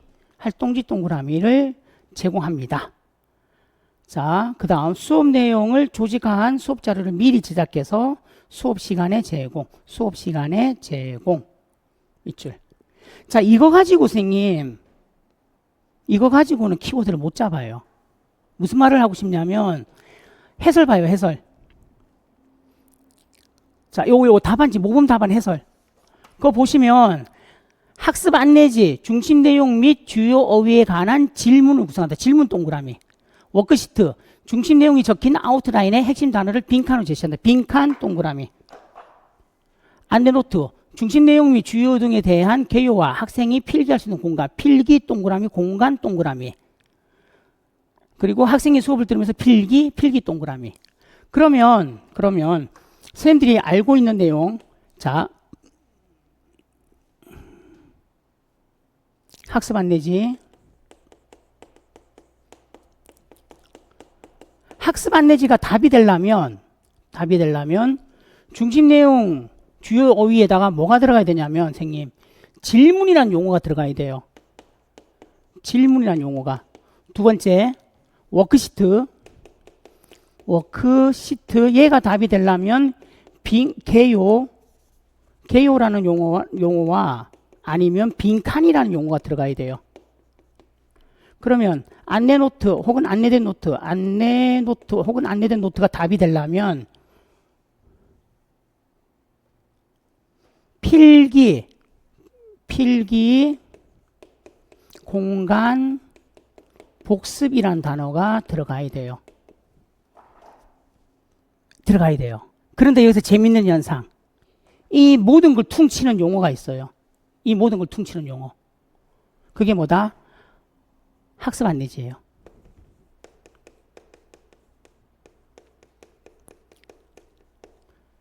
A: 동그라미를 제공합니다. 자, 그 다음 수업 내용을 조직한 수업 자료를 미리 제작해서 수업 시간에 제공. 밑줄. 자, 이거 가지고는 키워드를 못 잡아요. 무슨 말을 하고 싶냐면 해설 봐요, 해설. 자, 요거 답안지, 모범 답안 해설. 그거 보시면 학습 안내지, 중심 내용 및 주요 어휘에 관한 질문을 구성한다. 질문 동그라미. 워크시트, 중심 내용이 적힌 아웃라인의 핵심 단어를 빈칸으로 제시한다. 빈칸 동그라미. 안내 노트, 중심 내용 및 주요 등에 대한 개요와 학생이 필기할 수 있는 공간, 필기 동그라미, 공간 동그라미. 그리고 학생이 수업을 들으면서 필기 동그라미. 그러면 선생님들이 알고 있는 내용, 자, 학습 안내지. 학습 안내지가 답이 되려면 중심 내용 주요 어휘에다가 뭐가 들어가야 되냐면 선생님 질문이라는 용어가 들어가야 돼요. 질문이라는 용어가. 두 번째 워크시트 얘가 답이 되려면 개요라는 용어와 아니면 빈칸이라는 용어가 들어가야 돼요. 그러면 안내 노트 혹은 안내된 노트가 답이 되려면 필기, 공간, 복습이라는 단어가 들어가야 돼요. 그런데 여기서 재밌는 현상. 이 모든 걸 퉁치는 용어가 있어요. 그게 뭐다? 학습 안내지예요.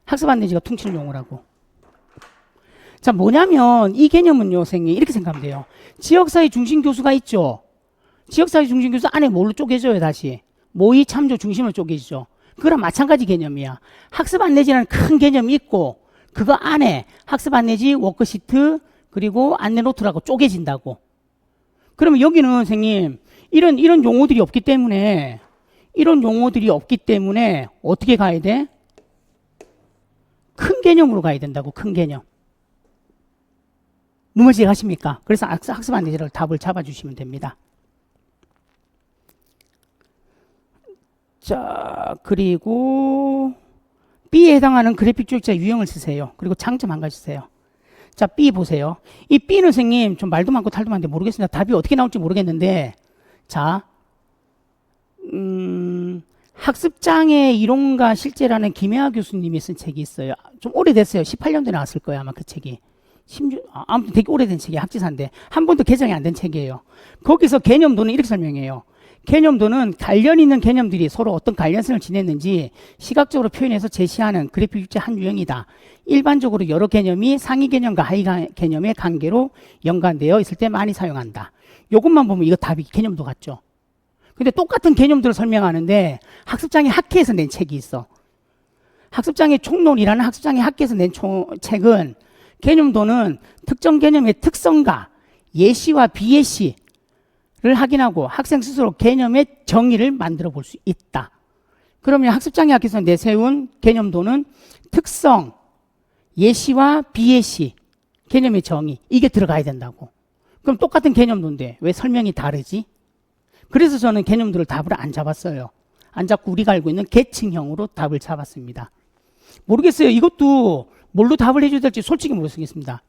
A: 학습 안내지가 퉁치는 용어라고. 자, 뭐냐면 이 개념은요, 선생님 이렇게 생각하면 돼요. 지역사회 중심 교수가 있죠. 지역사회 중심 교수 안에 뭘로 쪼개져요, 다시? 모의, 참조, 중심으로 쪼개지죠. 그거랑 마찬가지 개념이야. 학습 안내지라는 큰 개념이 있고 그거 안에 학습 안내지, 워크시트, 그리고 안내 노트라고 쪼개진다고. 그러면 여기는 선생님 이런 용어들이 없기 때문에 어떻게 가야 돼? 큰 개념으로 가야 된다고. 큰 개념. 무엇이 가십니까? 그래서 학습 안내지를 답을 잡아주시면 됩니다. 자, 그리고 B에 해당하는 그래픽 조직자 유형을 쓰세요. 그리고 장점 한 가지 쓰세요. 자, B 보세요. 이 B는 선생님 좀 말도 많고 탈도 많은데 모르겠습니다. 답이 어떻게 나올지 모르겠는데, 자, 학습장애 이론과 실제라는 김혜아 교수님이 쓴 책이 있어요. 좀 오래됐어요. 18년도에 나왔을 거예요, 아마 그 책이. 아무튼 되게 오래된 책이에요. 학지사인데 한 번도 개정이 안 된 책이에요. 거기서 개념도는 이렇게 설명해요. 개념도는 관련 있는 개념들이 서로 어떤 관련성을 지냈는지 시각적으로 표현해서 제시하는 그래픽 육체 한 유형이다. 일반적으로 여러 개념이 상위 개념과 하위 개념의 관계로 연관되어 있을 때 많이 사용한다. 이것만 보면 이거 답이 개념도 같죠. 근데 똑같은 개념들을 설명하는데 학습장애 학회에서 낸 책이 있어. 학습장애 총론이라는 학습장애 학회에서 낸 책은 개념도는 특정 개념의 특성과 예시와 비예시 를 확인하고 학생 스스로 개념의 정의를 만들어 볼 수 있다. 그러면 학습장애학에서 내세운 개념도는 특성, 예시와 비예시, 개념의 정의 이게 들어가야 된다고. 그럼 똑같은 개념도인데 왜 설명이 다르지? 그래서 저는 개념도를 답을 안 잡았어요. 안 잡고 우리가 알고 있는 계층형으로 답을 잡았습니다. 모르겠어요. 이것도 뭘로 답을 해줘야 될지 솔직히 모르겠습니다.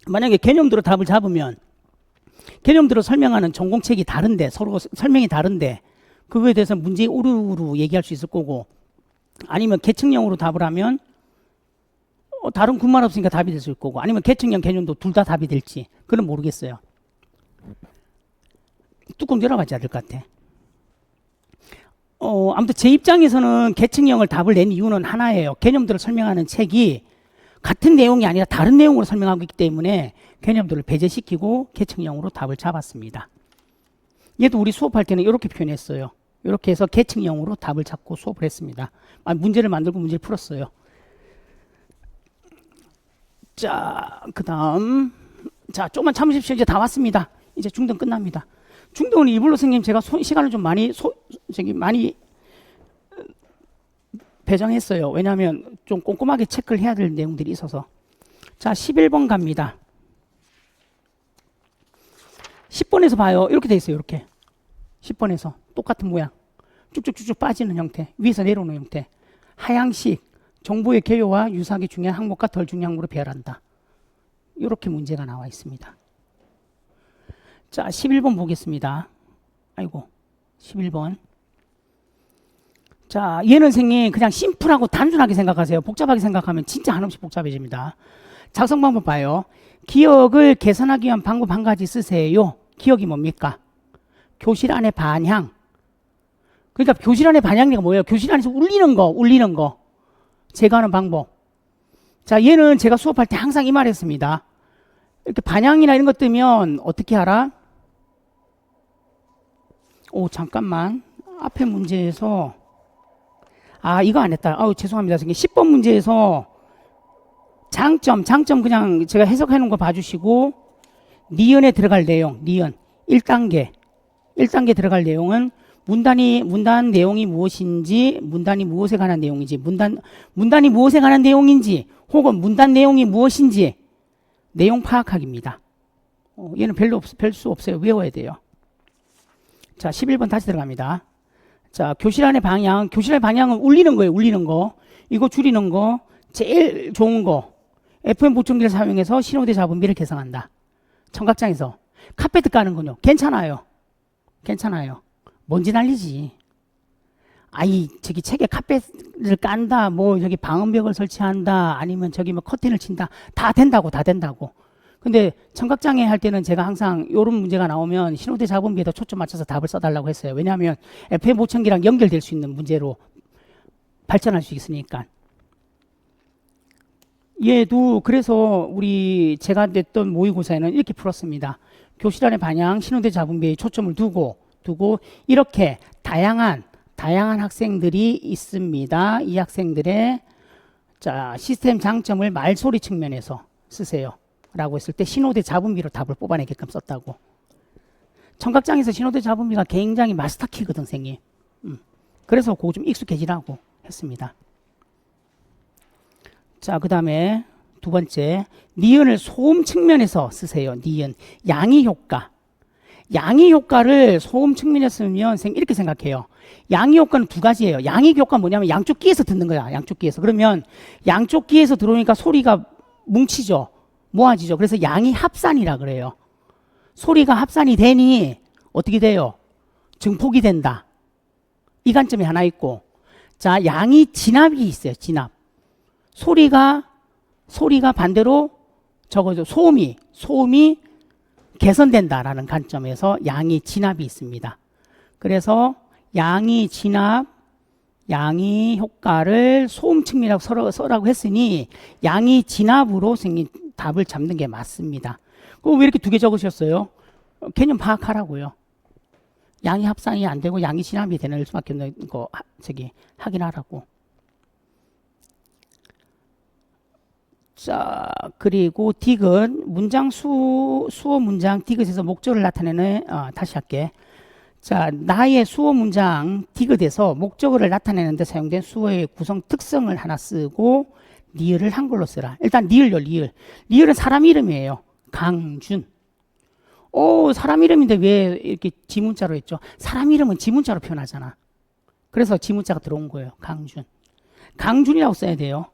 A: 만약에 개념도로 답을 잡으면 개념들을 설명하는 전공책이 다른데 서로 설명이 다른데 그거에 대해서 문제 우르르 얘기할 수 있을 거고 아니면 계층형으로 답을 하면 다른 군말 없으니까 답이 될 수 있을 거고 아니면 계층형 개념도 둘 다 답이 될지 그건 모르겠어요. 뚜껑 열어봐야 될 것 같아. 아무튼 제 입장에서는 계층형을 답을 낸 이유는 하나예요. 개념들을 설명하는 책이 같은 내용이 아니라 다른 내용으로 설명하고 있기 때문에 개념들을 배제시키고 계층형으로 답을 잡았습니다. 얘도 우리 수업할 때는 이렇게 표현했어요. 이렇게 해서 계층형으로 답을 잡고 수업을 했습니다. 문제를 만들고 문제를 풀었어요. 자, 그 다음. 자, 조금만 참으십시오. 이제 다 왔습니다. 이제 중등 끝납니다. 중등은 일부러 선생님 제가 시간을 좀 많이 배정했어요. 왜냐하면 좀 꼼꼼하게 체크를 해야 될 내용들이 있어서. 자, 11번 갑니다. 10번에서 봐요. 이렇게 돼 있어요. 이렇게. 10번에서 똑같은 모양. 쭉쭉쭉쭉 빠지는 형태. 위에서 내려오는 형태. 하향식. 정보의 개요와 유사하게 중요한 항목과 덜 중요한 항목으로 배열한다. 이렇게 문제가 나와 있습니다. 자, 11번 보겠습니다. 아이고, 11번. 자, 얘는 선생님 그냥 심플하고 단순하게 생각하세요. 복잡하게 생각하면 진짜 한없이 복잡해집니다. 작성 방법 봐요. 기억을 개선하기 위한 방법 한 가지 쓰세요. 기억이 뭡니까? 교실 안의 반향. 그러니까 교실 안의 반향이가 뭐예요? 교실 안에서 울리는 거. 제거하는 방법. 자, 얘는 제가 수업할 때 항상 이 말 했습니다. 이렇게 반향이나 이런 것 뜨면 어떻게 알아? 잠깐만. 앞에 문제에서 이거 안 했다. 죄송합니다. 선생님. 10번 문제에서 장점 그냥 제가 해석해 놓은 거 봐주시고 니은에 들어갈 내용, 니은 1단계 들어갈 내용은 문단 내용이 무엇인지, 문단이 무엇에 관한 내용인지, 문단이 무엇에 관한 내용인지, 혹은 문단 내용이 무엇인지 내용 파악하기입니다. 얘는 별 수 없어요. 외워야 돼요. 자, 11번 다시 들어갑니다. 자, 교실 안의 방향은 울리는 거예요. 울리는 거. 이거 줄이는 거. 제일 좋은 거. FM 보청기를 사용해서 신호대 잡음비를 개선한다. 청각장에서. 카페트 까는 건요. 괜찮아요. 먼지 날리지. 저기 책에 카펫을 깐다, 저기 방음벽을 설치한다, 아니면 저기 커튼을 친다. 다 된다고. 근데 청각장애 할 때는 제가 항상 이런 문제가 나오면 신호대 잡음비에다 초점 맞춰서 답을 써달라고 했어요. 왜냐하면 FM 보청기랑 연결될 수 있는 문제로 발전할 수 있으니까. 얘도 그래서 제가 냈던 모의고사에는 이렇게 풀었습니다. 교실 안의 반영, 신호대 잡음비에 초점을 두고 이렇게 다양한 학생들이 있습니다. 이 학생들의 시스템 장점을 말소리 측면에서 쓰세요. 라고 했을 때 신호대 잡음비로 답을 뽑아내게끔 썼다고. 청각장에서 신호대 잡음비가 굉장히 마스터키거든, 선생님. 그래서 그거 좀 익숙해지라고 했습니다. 자, 그 다음에 두 번째, 니은을 소음 측면에서 쓰세요. 니은. 양의 효과. 양의 효과를 소음 측면에서 쓰면 이렇게 생각해요. 양의 효과는 두 가지예요. 양의 효과는 뭐냐면 양쪽 귀에서 듣는 거야. 양쪽 귀에서. 그러면 양쪽 귀에서 들어오니까 소리가 뭉치죠. 모아지죠. 그래서 양의 합산이라 그래요. 소리가 합산이 되니 어떻게 돼요? 증폭이 된다. 이 관점이 하나 있고, 자, 양의 진압이 있어요. 진압. 소리가 반대로 적어져 소음이 개선된다라는 관점에서 양의 진압이 있습니다. 그래서 양의 진압, 양의 효과를 소음 측면이라고 써라고 했으니 양의 진압으로 생긴 답을 잡는 게 맞습니다. 왜 이렇게 두 개 적으셨어요? 개념 파악하라고요. 양의 합산이 안 되고 양의 진압이 되는 수밖에 없는 거 확인하라고. 자, 그리고 디귿 문장 수어 문장 디귿에서 목적을 나타내는 다시 할게. 자, 나의 수어 문장 디귿에서 목적어를 나타내는 데 사용된 수어의 구성 특성을 하나 쓰고 리을을 한글로 쓰라. 일단 리을요, 리을. 리을은 사람 이름이에요. 강준. 사람 이름인데 왜 이렇게 지문자로 했죠? 사람 이름은 지문자로 표현하잖아. 그래서 지문자가 들어온 거예요. 강준. 강준이라고 써야 돼요.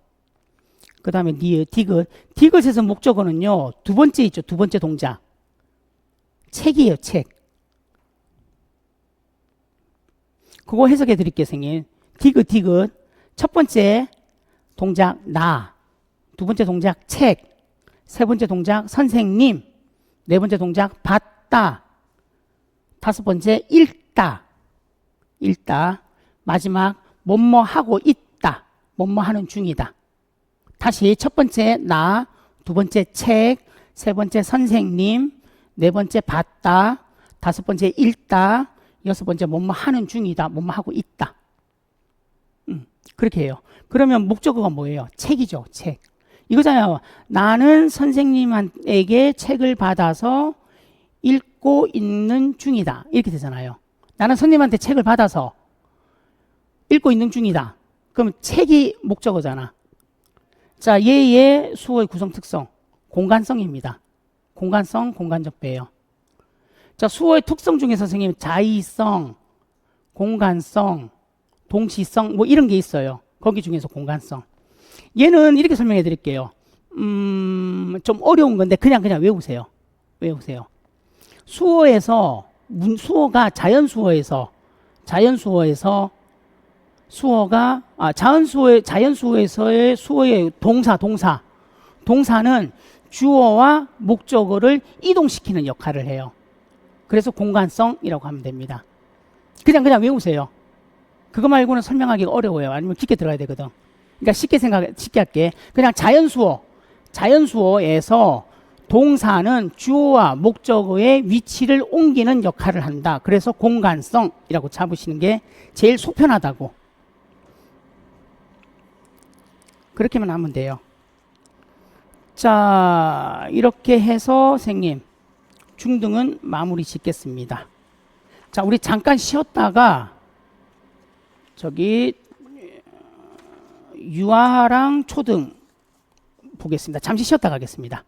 A: 그 다음에 니을, 디귿. 디귿에서 목적어는요, 두 번째 있죠. 두 번째 동작. 책이에요, 책. 그거 해석해 드릴게요, 선생님. 디귿. 첫 번째 동작, 나. 두 번째 동작, 책. 세 번째 동작, 선생님. 네 번째 동작, 봤다. 다섯 번째, 읽다. 마지막, 뭐뭐 하고 있다. 뭐뭐 하는 중이다. 다시 첫 번째 나, 두 번째 책, 세 번째 선생님, 네 번째 봤다, 다섯 번째 읽다, 여섯 번째 뭐뭐 하는 중이다, 뭐뭐 하고 있다. 그렇게 해요. 그러면 목적어가 뭐예요? 책이죠, 책. 이거잖아요. 나는 선생님에게 책을 받아서 읽고 있는 중이다. 이렇게 되잖아요. 나는 선생님한테 책을 받아서 읽고 있는 중이다. 그럼 책이 목적어잖아. 자, 얘의 수어의 구성 특성, 공간성입니다. 공간성, 공간적 배열. 자, 수어의 특성 중에서 선생님 자의성, 공간성, 동시성 뭐 이런 게 있어요. 거기 중에서 공간성. 얘는 이렇게 설명해 드릴게요. 좀 어려운 건데 그냥 외우세요. 수어에서 수어가 자연수어에서 자연수어에서의 수어의 동사는 주어와 목적어를 이동시키는 역할을 해요. 그래서 공간성이라고 하면 됩니다. 그냥 외우세요. 그거 말고는 설명하기가 어려워요. 아니면 깊게 들어야 되거든. 그러니까 쉽게 할게. 그냥 자연수어에서 동사는 주어와 목적어의 위치를 옮기는 역할을 한다. 그래서 공간성이라고 잡으시는 게 제일 속편하다고. 그렇게만 하면 돼요. 자, 이렇게 해서 선생님 중등은 마무리 짓겠습니다. 자, 우리 잠깐 쉬었다가 유아랑 초등 보겠습니다. 잠시 쉬었다 가겠습니다.